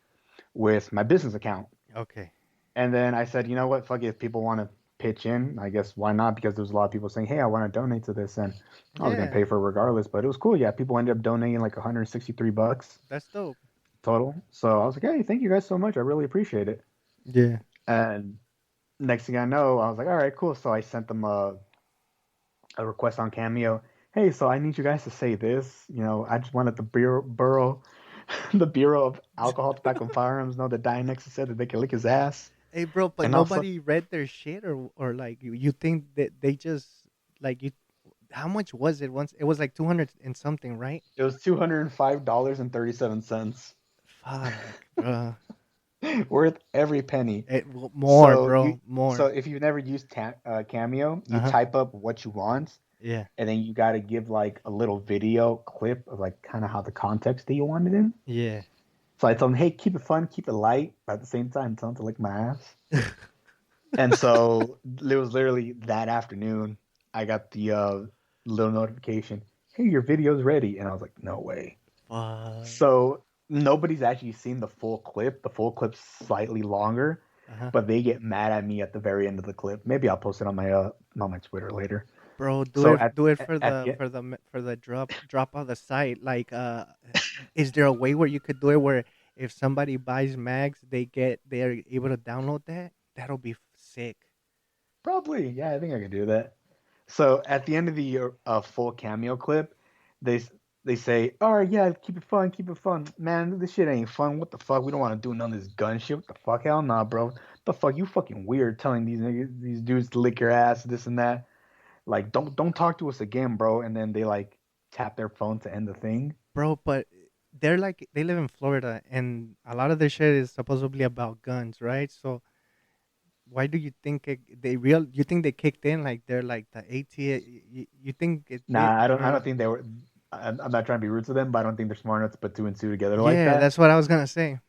with my business account, Okay. and then I said, you know what, fuck it. If people want to pitch in, I guess why not? Because there's a lot of people saying, hey, I want to donate to this, and I was gonna Yeah, pay for it regardless. But it was cool. Yeah, people ended up donating like $163 that's dope. total. So I was like, hey, thank you guys so much. I really appreciate it. Yeah. And next thing I know, I was like, all right, cool. So I sent them a request on Cameo. Hey, so I need you guys to say this. I just wanted the the Bureau of Alcohol, Tobacco, and Firearms know that Dianexis said that they can lick his ass. Hey, bro, but And also, nobody read their shit, or like you think that they just like you. How much was it once? It was like 200 and something, right? it was $205.37, Fuck, bro. worth every penny. More, So bro, more. if you've never used Cameo, Uh you huh. type up what you want, Yeah. and then you got to give like a little video clip of like kind of how the context that you want it in. Yeah. So I told him, hey, keep it fun, keep it light, but at the same time, tell him to lick my ass. And so it was literally that afternoon, I got the little notification, hey, your video's ready. And I was like, no way. Fuck. So nobody's actually seen the full clip. The full clip's slightly longer, Uh huh. but they get mad at me at the very end of the clip. Maybe I'll post it on my Twitter later. Bro, So do it at the for the drop of the site. Like, is there a way where you could do it where if somebody buys mags, they're able to download that? That'll be sick. Probably, yeah, I think I could do that. So at the end of the full cameo clip, they s- they say, "All right, yeah, keep it fun, man. This shit ain't fun. What the fuck? We don't want to do none of this gun shit. What the fuck? Hell nah, bro. What the fuck? You fucking weird telling these dudes to lick your ass, this and that. Like, don't talk to us again, bro." And then they like tap their phone to end the thing. Bro, but they're like they live in Florida, and a lot of their shit is supposedly about guns, right? So why do you think you think they kicked in like they're like the AT? You think it did? Nah, I Or don't think they were. I'm not trying to be rude to them, but I don't think they're smart enough to put two and two together like yeah, that. that's what I was gonna say.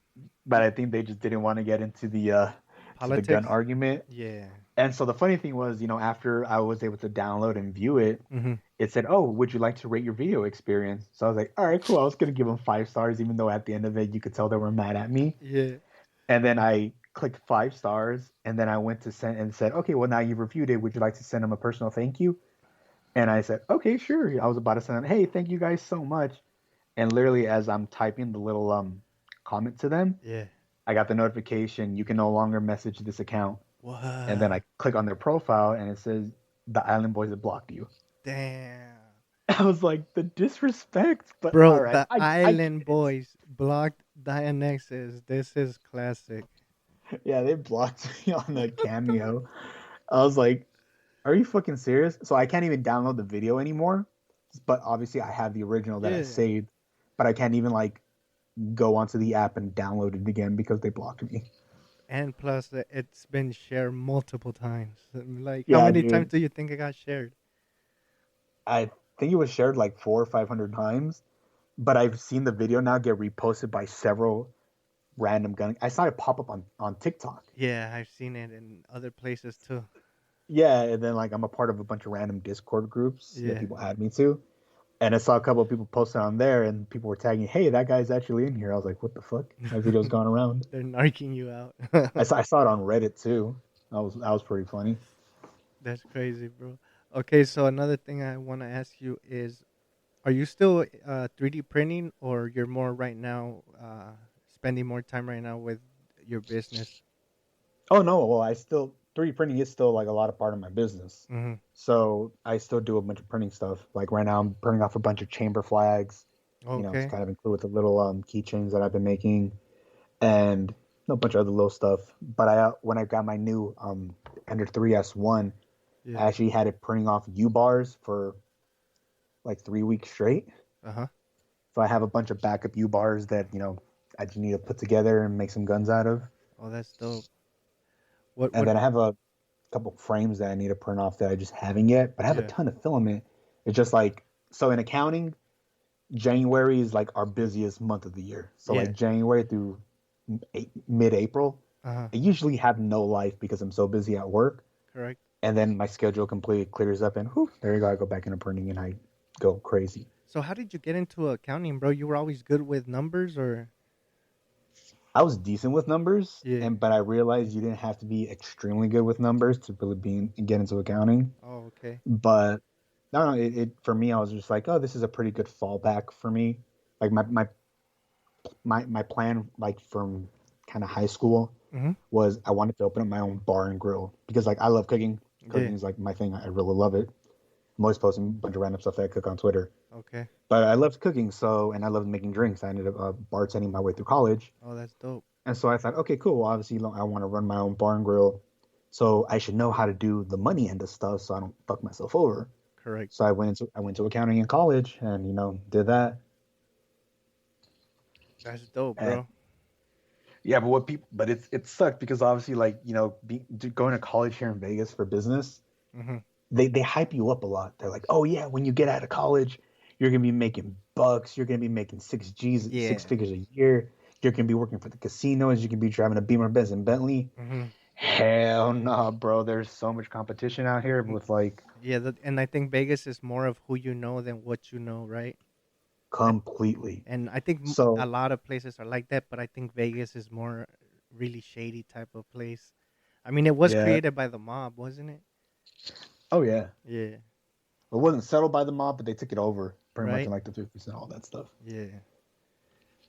But I think they just didn't want to get into the to the gun Politics. argument. Yeah. And so the funny thing was, after I was able to download and view it, Mm-hmm. it said, "Oh, would you like to rate your video experience?" So I was like, "All right, cool." I was gonna give them 5 stars, even though at the end of it you could tell they were mad at me. Yeah. And then I clicked 5 stars, and then I went to send and said, "Okay, well now you've reviewed it. Would you like to send them a personal thank you?" And I said, "Okay, sure." I was about to send them, "Hey, thank you guys so much." And literally, as I'm typing the little comment to them, Yeah. I got the notification, "You can no longer message this account." And then What? I click on their profile, and it says, "The Island Boys have blocked you." Damn. I was like, the disrespect, but Bro, all right, the I get Island it. Boys blocked Dianexis. This is classic. Yeah, they blocked me on the cameo. I was like, are you fucking serious? So I can't even download the video anymore. But obviously, I have the original that I Yeah. saved, but I can't even like go onto the app and download it again because they blocked me. And plus, it's been shared multiple times. Like, how Yeah, many times dude. do you think it got shared? I think it was shared like 400 or 500 times, but I've seen the video now get reposted by several random gun. I saw it pop up on TikTok. Yeah, I've seen it in other places too. Yeah, and then like I'm a part of a bunch of random Discord groups that Yeah, people add me to, and I saw a couple of people posting on there, and people were tagging, "Hey, that guy's actually in here." I was like, "What the fuck?" My video's gone around. they're narking you out. I saw it on Reddit too. That was pretty funny. That's crazy, bro. Okay, so another thing I want to ask you is, are you still 3D printing, or you're more right now spending more time right now with your business? Oh no, well I still 3D printing is still like a lot of part of my business. Mm-hmm. So I still do a bunch of printing stuff. Like right now I'm printing off a bunch of chamber flags, to Okay. kind of include with the little keychains that I've been making and a bunch of other little stuff. But when I got my new Ender 3S1, Yeah. I actually had it printing off U bars for like 3 weeks straight. Uh huh. So I have a bunch of backup U bars that I just need to put together and make some guns out of. Oh, that's dope. What? And What? then I have a couple frames that I need to print off that I just haven't yet. But I have a Yeah. ton of filament. It's just like so in accounting, January is like our busiest month of the year. So Yeah. like January through mid-April, Uh huh. I usually have no life because I'm so busy at work. Correct. And then my schedule completely clears up, and whew, there you go. I go back into printing, and I go crazy. So how did you get into accounting, bro? You were always good with numbers, or? I was decent with numbers, Yeah. but I realized you didn't have to be extremely good with numbers to really get into accounting. Oh, okay. But no, it for me, I was just like, oh, this is a pretty good fallback for me. Like my plan, like from kind of high school, Mm-hmm. was I wanted to open up my own bar and grill because like I love cooking. Yeah. Cooking is like my thing. I really love it. I'm always posting a bunch of random stuff that I cook on Twitter. Okay. But I loved cooking, and I loved making drinks. I ended up bartending my way through college, Oh, that's dope. and so I thought, okay, cool. Well, obviously, I want to run my own bar and grill, so I should know how to do the money end of stuff, so I don't fuck myself over. Correct. So I went to accounting in college, and did that. That's dope, And bro. yeah, but it sucked because obviously, like going to college here in Vegas for business, Mm-hmm. they hype you up a lot. They're like, oh yeah, when you get out of college, you're gonna be making bucks. You're gonna be making six Yeah. figures a year. You're gonna be working for the casinos. You can be driving a Beamer, Benz, and Bentley. Mm-hmm. Hell no, bro. There's so much competition out here with like Yeah, and I think Vegas is more of who you know than what you know, right? And completely. and I think a So lot of places are like that, but I think Vegas is more really shady type of place. I mean, it was yeah. created by the mob, wasn't it? Oh yeah. Yeah. It wasn't settled by the mob, but they took it over pretty much in right? like the 50%, all that stuff. Yeah,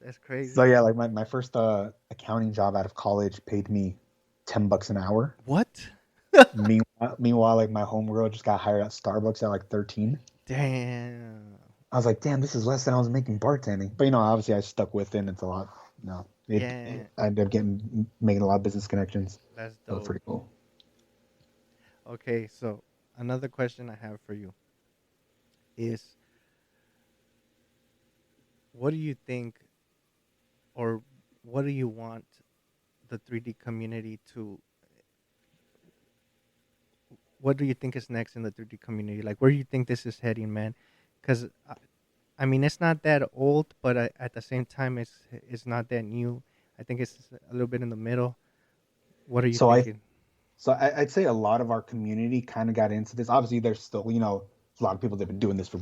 that's So crazy. yeah, like my first accounting job out of college paid me $10 an hour. What? Meanwhile, like my homegirl just got hired at Starbucks at like 13. Damn. I was like, damn, this is less than I was making bartending. But obviously I stuck with it. And it's a lot. Yeah, I ended up making a lot of business connections. that's That was dope. pretty cool. Okay, so another question I have for you is, what do you think, or what do you want the 3D community to? What do you think is next in the 3D community? Like, where do you think this is heading, man? Because I mean, it's not that old, but at the same time, it's not that new. I think it's a little bit in the middle. What are you So I thinking? I'd say a lot of our community kind of got into this. Obviously, there's still a lot of people that have been doing this for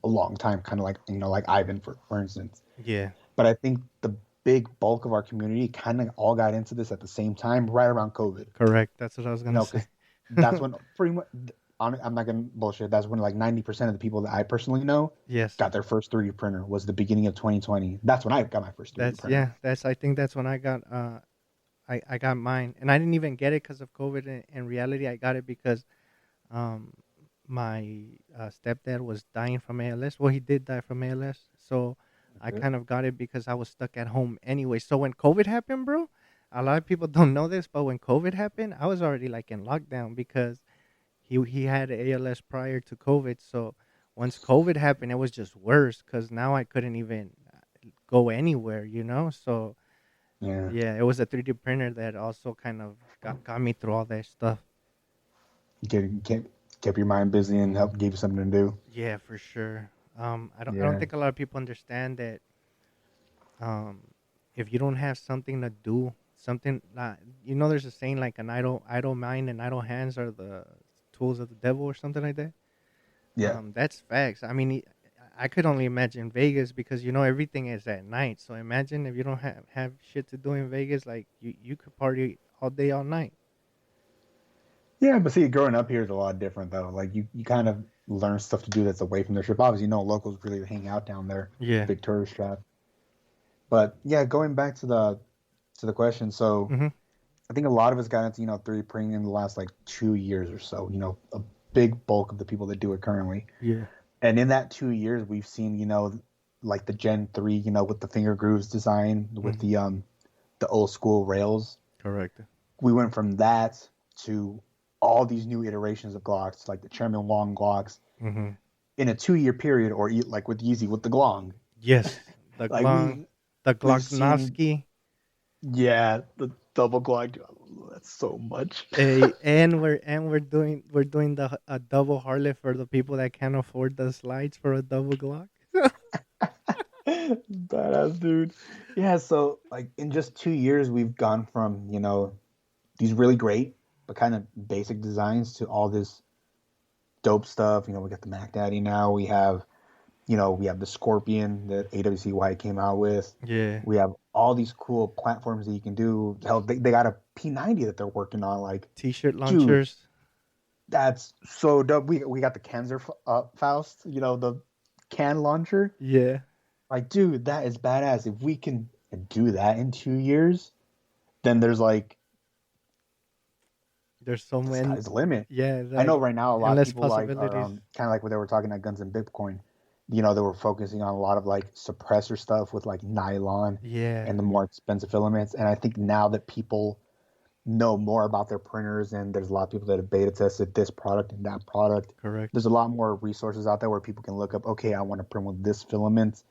a long time, kind of like like Ivan for instance. Yeah, But I think the big bulk of our community kind of all got into this at the same time, right around COVID. correct. That's what I was gonna say. Because that's when pretty much. I'm not gonna bullshit. That's when like 90% of the people that I personally know Yes, got their first 3D printer was the beginning of 2020. That's when I got my first 3D that's printer. yeah. That's I think that's when I got I got mine, and I didn't even get it because of COVID. In reality, I got it because um my stepdad was dying from ALS. Well, he did die from ALS, so I Okay. kind of got it because I was stuck at home anyway. So when COVID happened, bro, a lot of people don't know this, but when COVID happened, I was already like in lockdown because he had ALS prior to COVID. So once COVID happened, it was just worse because now I couldn't even go anywhere. So Yeah. yeah, it was a 3D printer that also kind of got me through all that stuff. Kept your mind busy and helped give you something to do. Yeah, for sure. I don't Yeah. think a lot of people understand that um, if you don't have something to do, something like there's a saying like an idle mind and idle hands are the tools of the devil or something like that. Yeah. That's facts. I mean, I could only imagine Vegas because everything is at night. So imagine if you don't have shit to do in Vegas, like you could party all day, all night. Yeah, but see, growing up here is a lot different though. Like you kind of learn stuff to do that's away from their trip. Obviously, locals really hang out down there. Yeah. Big tourist trap. But yeah, going back to the question, so Mm-hmm. I think a lot of us got into 3D printing in the last like 2 years or so. A big bulk of the people that do it currently. Yeah. And in that 2 years, we've seen like the Gen 3, with the finger grooves design, with Mm-hmm. the old school rails. Correct. We went from that to all these new iterations of Glocks, like the Chairman Long Glocks, Mm-hmm. in a 2 year period, or like with Yeezy with the Glong. Yes, the Like Glock, the we've seen, Glocknovsky. yeah, the double Glock. That's so much. And we're doing the a double Harley for the people that can't afford the slides for a double Glock. Badass dude. Yeah, so like in just 2 years, we've gone from these really great but kind of basic designs to all this dope stuff. We got the Mac Daddy now. We have the Scorpion that AWCY came out with. Yeah, We have all these cool platforms that you can do. Hell, they got a P90 that they're working on. Like, T-shirt dude, launchers. that's so dope. We got the Kanzer Faust, the can launcher. Yeah, Like, dude, that is badass. If we can do that in 2 years, then there's like there's so the many. sky's the limit. Yeah, I know like right now a lot of endless people like are possibilities. kind of like what they were talking at Guns and Bitcoin. They were focusing on a lot of like suppressor stuff with like nylon Yeah, and the more expensive filaments. And I think now that people know more about their printers and there's a lot of people that have beta tested this product and that product, correct. there's a lot more resources out there where people can look up, okay, I want to print with this filament,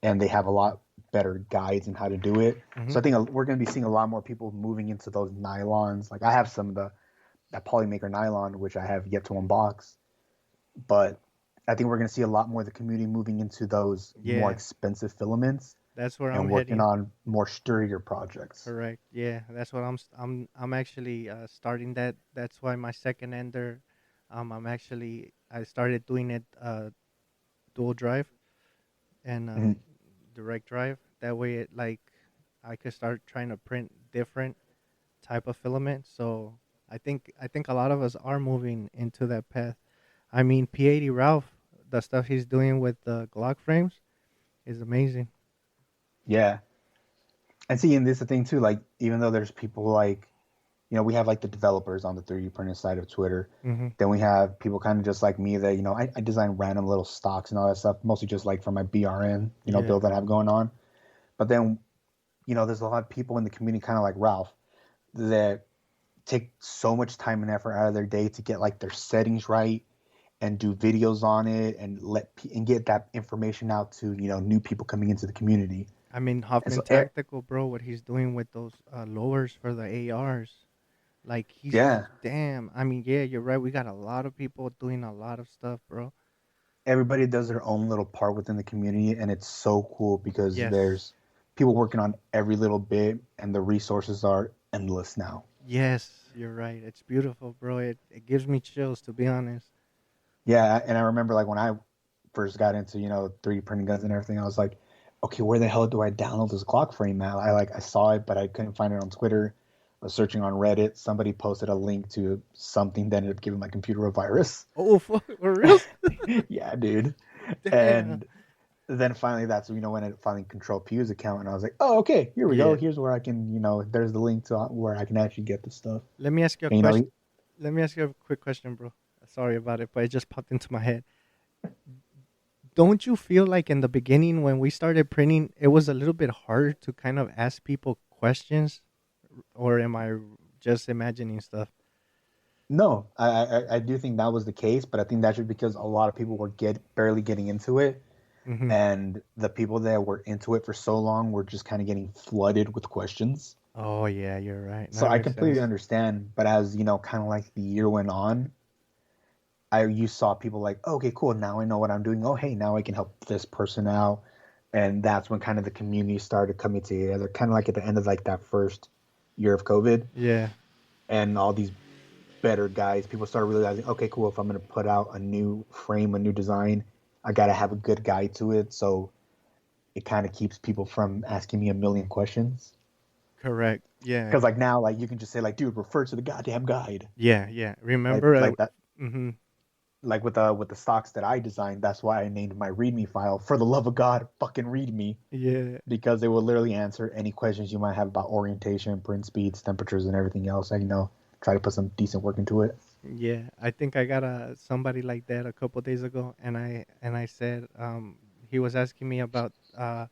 and they have a lot better guides on how to do it. Hmm. So I think we're going to be seeing a lot more people moving into those nylons. Like I have some of that Polymaker nylon, which I have yet to unbox, but I think we're going to see a lot more of the community moving into those more Yeah, expensive filaments that's where I'm and working heading. on more sturdier projects. Correct. Yeah, that's what I'm actually starting that. That's why my second ender, I started doing it dual drive and Mhm. direct drive. That way, I could start trying to print different type of filament. So I think a lot of us are moving into that path. I mean, P80 Ralph, the stuff he's doing with the Glock frames is amazing. Yeah. And see, and this is the thing too, like even though there's people like, we have like the developers on the 3D printing side of Twitter. Hmm. Then we have people kind of just like me that, I design random little stocks and all that stuff, mostly just like for my BRN, Yeah. build that I have going on. But then, there's a lot of people in the community kind of like Ralph that take so much time and effort out of their day to get like their settings right and do videos on it and and get that information out to, new people coming into the community. I mean, And Hoffman so, Tactical, bro, what he's doing with those lowers for the ARs. Like, yeah, damn. I mean, yeah, you're right. We got a lot of people doing a lot of stuff, bro. everybody does their own little part within the community, and it's so cool because Yes. there's people working on every little bit, and the resources are endless now. Yes, you're right. It's beautiful, bro. It gives me chills, to be honest. Yeah, and I remember like when I first got into 3D printing guns and everything, I was like, okay, where the hell do I download this clock frame at? I saw it, but I couldn't find it on Twitter. I was searching on Reddit. Somebody posted a link to something that ended up giving my computer a virus. Oh, fuck, for real? Yeah, dude. Damn. And then finally, that's when it finally controlled Pew's account, and I was like, oh, okay, here we go. Yeah. Here's where I can, there's the link to where I can actually get the stuff. Let me ask you a And question. Let me ask you a quick question, bro. Sorry about it, but it just popped into my head. Don't you feel like in the beginning when we started printing, it was a little bit hard to kind of ask people questions, or am I just imagining stuff? no, I do think that was the case, but I think that's just because a lot of people were barely getting into it, Hmm. and the people that were into it for so long were just kind of getting flooded with questions. Oh yeah, you're right. So That I makes completely sense. understand, but as kind of like the year went on, you saw people like, oh, okay, cool, now I know what I'm doing. Oh, hey, now I can help this person out, and that's when kind of the community started coming together, kind of like at the end of like that first year of COVID, Yeah. and all these better guys, people started realizing, okay, cool, if I'm going to put out a new frame, a new design, I got to have a good guide to it. So it kind of keeps people from asking me a million questions. Correct. Yeah. Because like now, like you can just say like, dude, refer to the goddamn guide. Yeah. Yeah. Like Remember? like that. Mm-hmm. Like with the stocks that I designed, that's why I named my README file. For the love of God, fucking read me, Yeah. because it will literally answer any questions you might have about orientation, print speeds, temperatures, and everything else. And try to put some decent work into it. Yeah. I think I got somebody like that a couple days ago, and I said he was asking me about I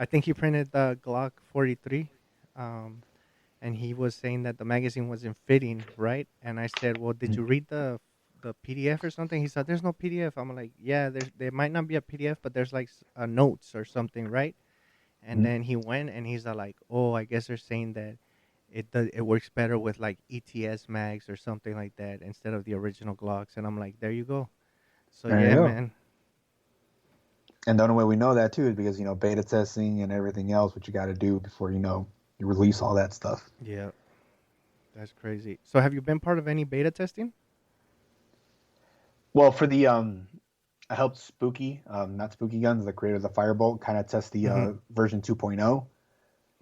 think he printed the Glock 43, um and he was saying that the magazine wasn't fitting right, and I said, well, did you read the PDF or something? He said, there's no PDF. I'm like, yeah, there might not be a PDF, but there's like notes or something, right? And Mm-hmm. then he went and he's like, oh, I guess they're saying that it works better with like ETS mags or something like that instead of the original Glocks. And I'm like, there you go. So There you yeah, go. man. And the only way we know that too is because beta testing and everything else, what you got to do before you release all that stuff. Yeah, that's crazy. So have you been part of any beta testing? Well, for the I helped Spooky, not Spooky Guns, the creator of the Firebolt, kind of test the Mm-hmm. version 2.0,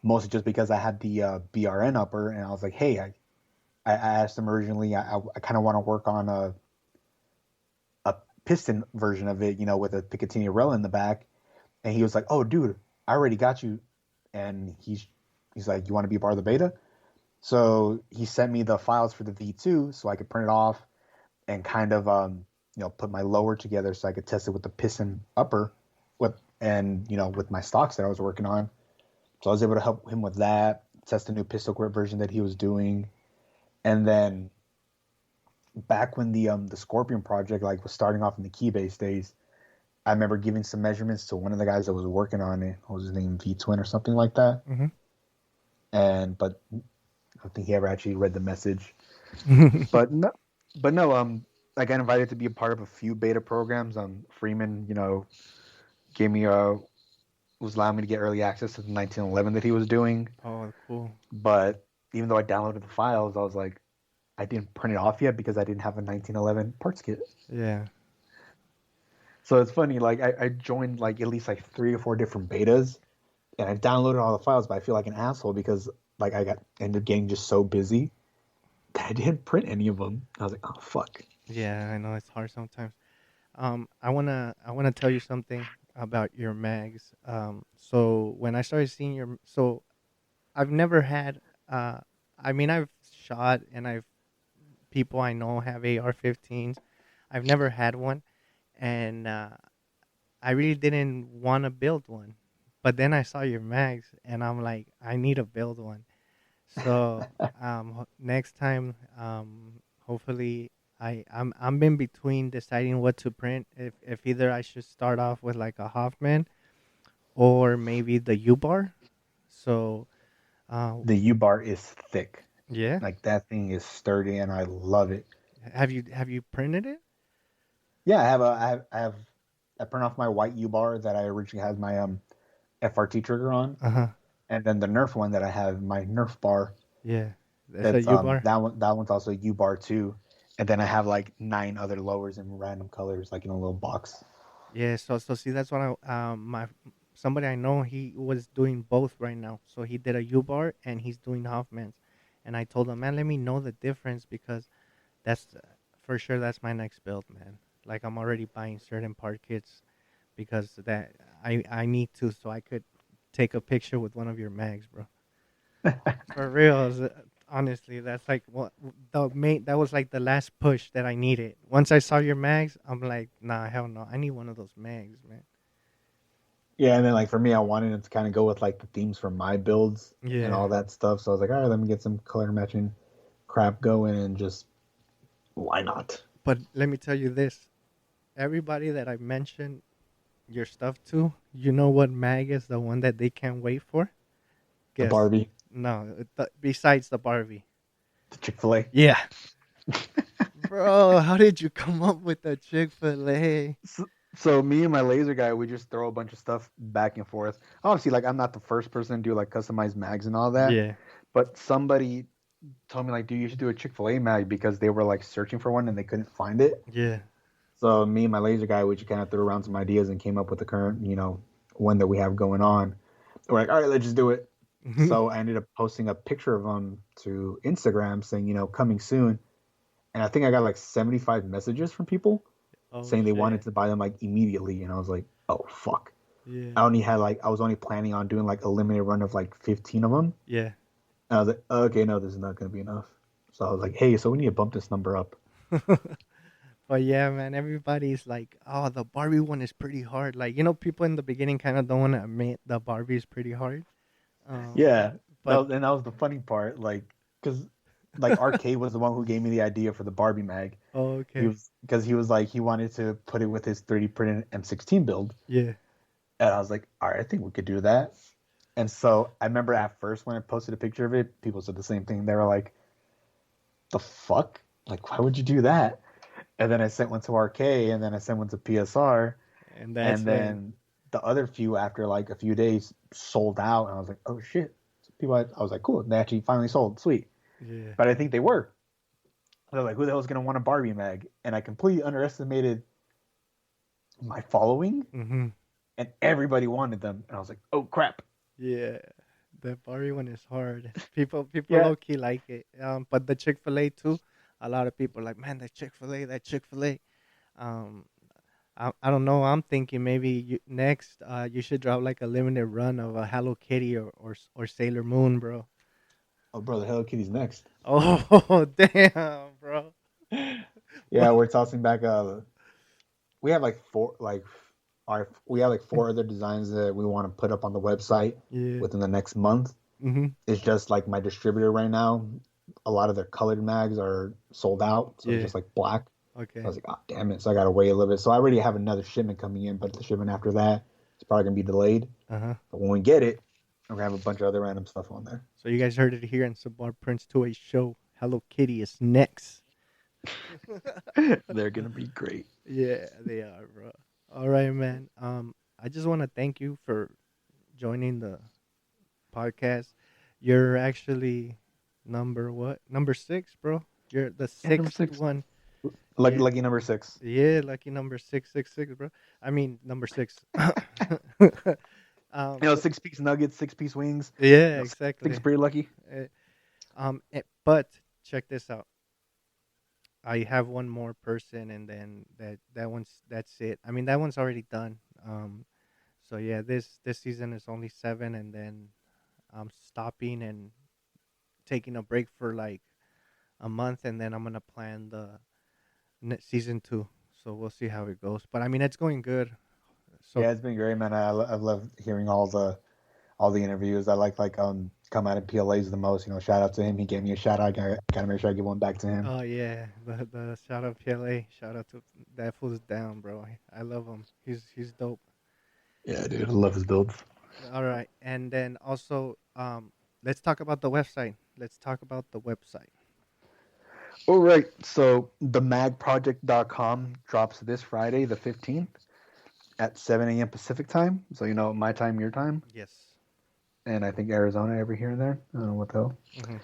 mostly just because I had the BRN upper, and I was like, hey, I asked him originally, I kind of want to work on a piston version of it, with a Picatinny rail in the back, and he was like, oh, dude, I already got you, and he's like, you want to be a part of the beta? So he sent me the files for the V2 so I could print it off and kind of put my lower together so I could test it with the piston upper with my stocks that I was working on. So I was able to help him with that, test the new pistol grip version that he was doing. And then back when the Scorpion project like was starting off in the Keybase days, I remember giving some measurements to one of the guys that was working on it. What was his name? V Twin or something like that. But I don't think he ever actually read the message. Mm-hmm. But no, I got invited to be a part of a few beta programs. Freeman, gave me was allowing me to get early access to the 1911 that he was doing. Oh, cool. But even though I downloaded the files, I was like, I didn't print it off yet because I didn't have a 1911 parts kit. Yeah. So it's funny, like I joined like at least like 3 or 4 different betas, and I downloaded all the files, but I feel like an asshole because like ended up getting just so busy that I didn't print any of them. I was like, oh fuck. Yeah, I know it's hard sometimes. I wanna tell you something about your mags. So when I started seeing so I've never had. I mean, I've shot and I've people I know have AR-15s. I've never had one, and I really didn't want to build one. But then I saw your mags, and I'm like, I need to build one. So next time, hopefully, I'm in between deciding what to print. If either I should start off with like a Hoffman or maybe the U bar. So The U bar is thick. yeah, Like that thing is sturdy, and I love it. have you printed it? Yeah, I print off my white U bar that I originally had my FRT trigger on, Uh huh. and then the Nerf one that I have my Nerf bar. Yeah, that's a That's U bar. that one's also a U bar too. And then I have like 9 other lowers in random colors, like in a little box. Yeah, so see that's what my somebody I know he was doing both right now. So he did a U bar and he's doing Hoffman's, and I told him, man, let me know the difference because that's for sure that's my next build, man. Like I'm already buying certain part kits because that I need to so I could take a picture with one of your mags, bro. For real, honestly, that's like what the main. That was like the last push that I needed. Once I saw your mags, I'm like, nah, hell no, I need one of those mags, man. Yeah, and then like for me, I wanted it to kind of go with like the themes from my builds and Yeah, all that stuff. So I was like, all right, let me get some color matching crap going, and just why not? but let me tell you this: everybody that I mentioned your stuff to, you know what mag is the one that they can't wait for? The Guess. Barbie, No, besides the Barbie. the Chick-Fil-A. Yeah, bro, how did you come up with the Chick-Fil-A? So me and my laser guy, we just throw a bunch of stuff back and forth. Obviously, like I'm not the first person to do like customized mags and all that, Yeah, but somebody told me like, dude, you should do a Chick-fil-A mag because they were like searching for one and they couldn't find it. yeah. So me and my laser guy, we just kind of threw around some ideas and came up with the current, one that we have going on. We're like, all right, let's just do it. So I ended up posting a picture of them to Instagram saying, coming soon. And I think I got like 75 messages from people Oh saying they wanted shit. to buy them like immediately. And I was like, oh, fuck. Yeah, I was only planning on doing like a limited run of like 15 of them. yeah. And I was like, okay, no, this is not going to be enough. So I was like, hey, so we need to bump this number up. But yeah, man, everybody's like, "Oh, the Barbie one is pretty hard." Like, people in the beginning kind of don't want to admit the Barbie is pretty hard. Um, Yeah, but that was the funny part. Like, because like RK was the one who gave me the idea for the Barbie mag. oh, okay, He was like he wanted to put it with his 3D printed M16 build, yeah, and I was like, all right, I think we could do that. And so I remember at first when I posted a picture of it, people said the same thing. They were like, the fuck? Like, why would you do that? And then I sent one to RK, and then I sent one to PSR, and that's and when, then the other few after like a few days sold out, and I was like, oh shit. So I was like, cool, they actually finally sold, sweet. yeah, But I think they were. They're like, who the hell is gonna want a Barbie mag? And I completely underestimated my following, mm-hmm, and everybody wanted them, and I was like, oh crap. yeah, the Barbie one is hard. People Yeah, low key like it. But the Chick-Fil-A too, a lot of people are like, man, that Chick-Fil-A. Um, I don't know. I'm thinking maybe next you should drop like a limited run of a Hello Kitty or Sailor Moon, bro. oh bro, the Hello Kitty's next. Oh damn, bro. Yeah, we're tossing back. We have like we have like 4 other designs that we want to put up on the website Yeah. within the next month. Mhm. It's just like my distributor right now. A lot of their colored mags are sold out, so it's Yeah. just like black. So I Okay. was like, oh damn it! So I gotta wait a little bit. So I already have another shipment coming in, but the shipment after that is probably gonna be delayed. Uh huh. But when we get it, we're gonna have a bunch of other random stuff on there. So you guys heard it here in SABRPRINTS 2A show. Hello Kitty is next. They're gonna be great. Yeah, they are, bro. All right, man. I just want to thank you for joining the podcast. You're actually number what? Number 6, bro. You're the Yeah, number sixth 6. one. Lucky, Yeah, lucky number 6. yeah, lucky number 666, bro. I mean number 6. Um, 6-piece nuggets, 6-piece wings. yeah, Six exactly. pretty lucky. But check this out. I have one more person, and then that's it. I mean, that one's already done. So yeah, this season is only 7, and then I'm stopping and taking a break for like a month, and then I'm gonna plan the season 2. So we'll see how it goes. But I mean, it's going good. So Yeah, it's been great, man. I love hearing all the interviews. I like come out of PLA's the most. You know, shout out to him. He gave me a shout out. Gotta make sure I give one back to him. oh yeah, the shout out PLA, shout out to that fool's down, bro. I love him. He's dope. Yeah, dude, I love his builds. All right, and then also let's talk about the website. Let's talk about the website. All right, so themagproject.com drops this Friday, the 15th at 7 a.m. Pacific time. So, you know, my time, your time. Yes. And I think Arizona every here and there. I don't know what the hell. Hmm.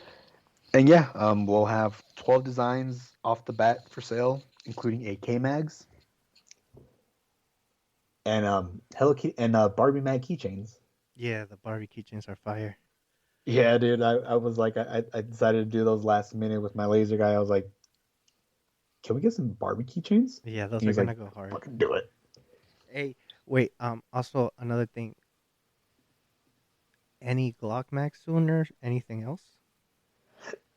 And yeah, we'll have 12 designs off the bat for sale, including AK mags and Hello Kitty and Barbie mag keychains. Yeah, the Barbie keychains are fire. Yeah, dude, I was like, I decided to do those last minute with my laser guy. I was like, can we get some Barbie keychains? Yeah, those And are he's gonna like, go hard. fucking do it. Hey, wait. Also another thing. Any Glock Max sooner? Anything else?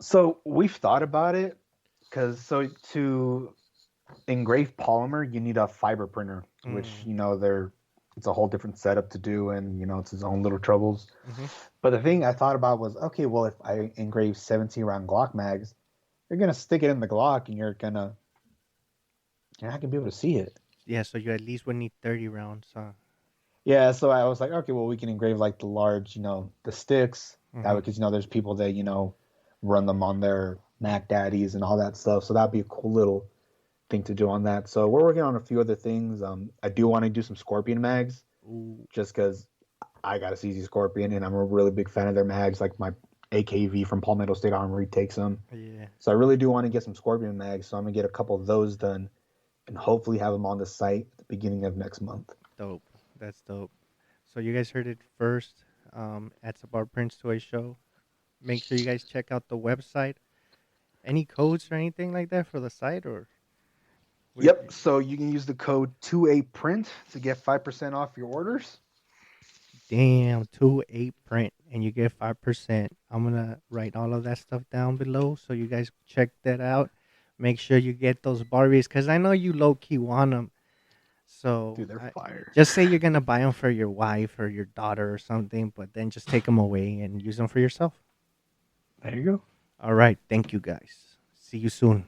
So we've thought about it because so to engrave polymer, you need a fiber printer, which Mm. you know it's a whole different setup to do, and you know it's its own little troubles. Hmm. But the thing I thought about was, okay, well, if I engrave 17 round Glock mags, you're gonna stick it in the Glock, and you're not gonna be able to see it. Yeah, so you at least would need 30 rounds, huh? Yeah, so I was like, okay, well, we can engrave like the large, you know, the sticks. That Hmm. because you know there's people that you know run them on their Mac Daddies and all that stuff. So that'd be a cool little thing to do on that. So we're working on a few other things. I do want to do some Scorpion mags, Ooh, just because I got a CZ Scorpion and I'm a really big fan of their mags. Like my AKV from Palmetto State Armory takes them. yeah, So I really do want to get some Scorpion mags. So I'm gonna get a couple of those done and hopefully have them on the site at the beginning of next month. dope. That's dope. So you guys heard it first at SABRPRINTS to a show. Make sure you guys check out the website. Any codes or anything like that for the site, or Yep. So you can use the code 2APRINT to get 5% off your orders. Damn, 2-8 print, and you get 5%. I'm gonna write all of that stuff down below so you guys check that out. Make sure you get those Barbies because I know you low key want them. So Dude, they're fire. just say you're gonna buy them for your wife or your daughter or something, but then just take them away and use them for yourself. There you go. All right, thank you guys. See you soon.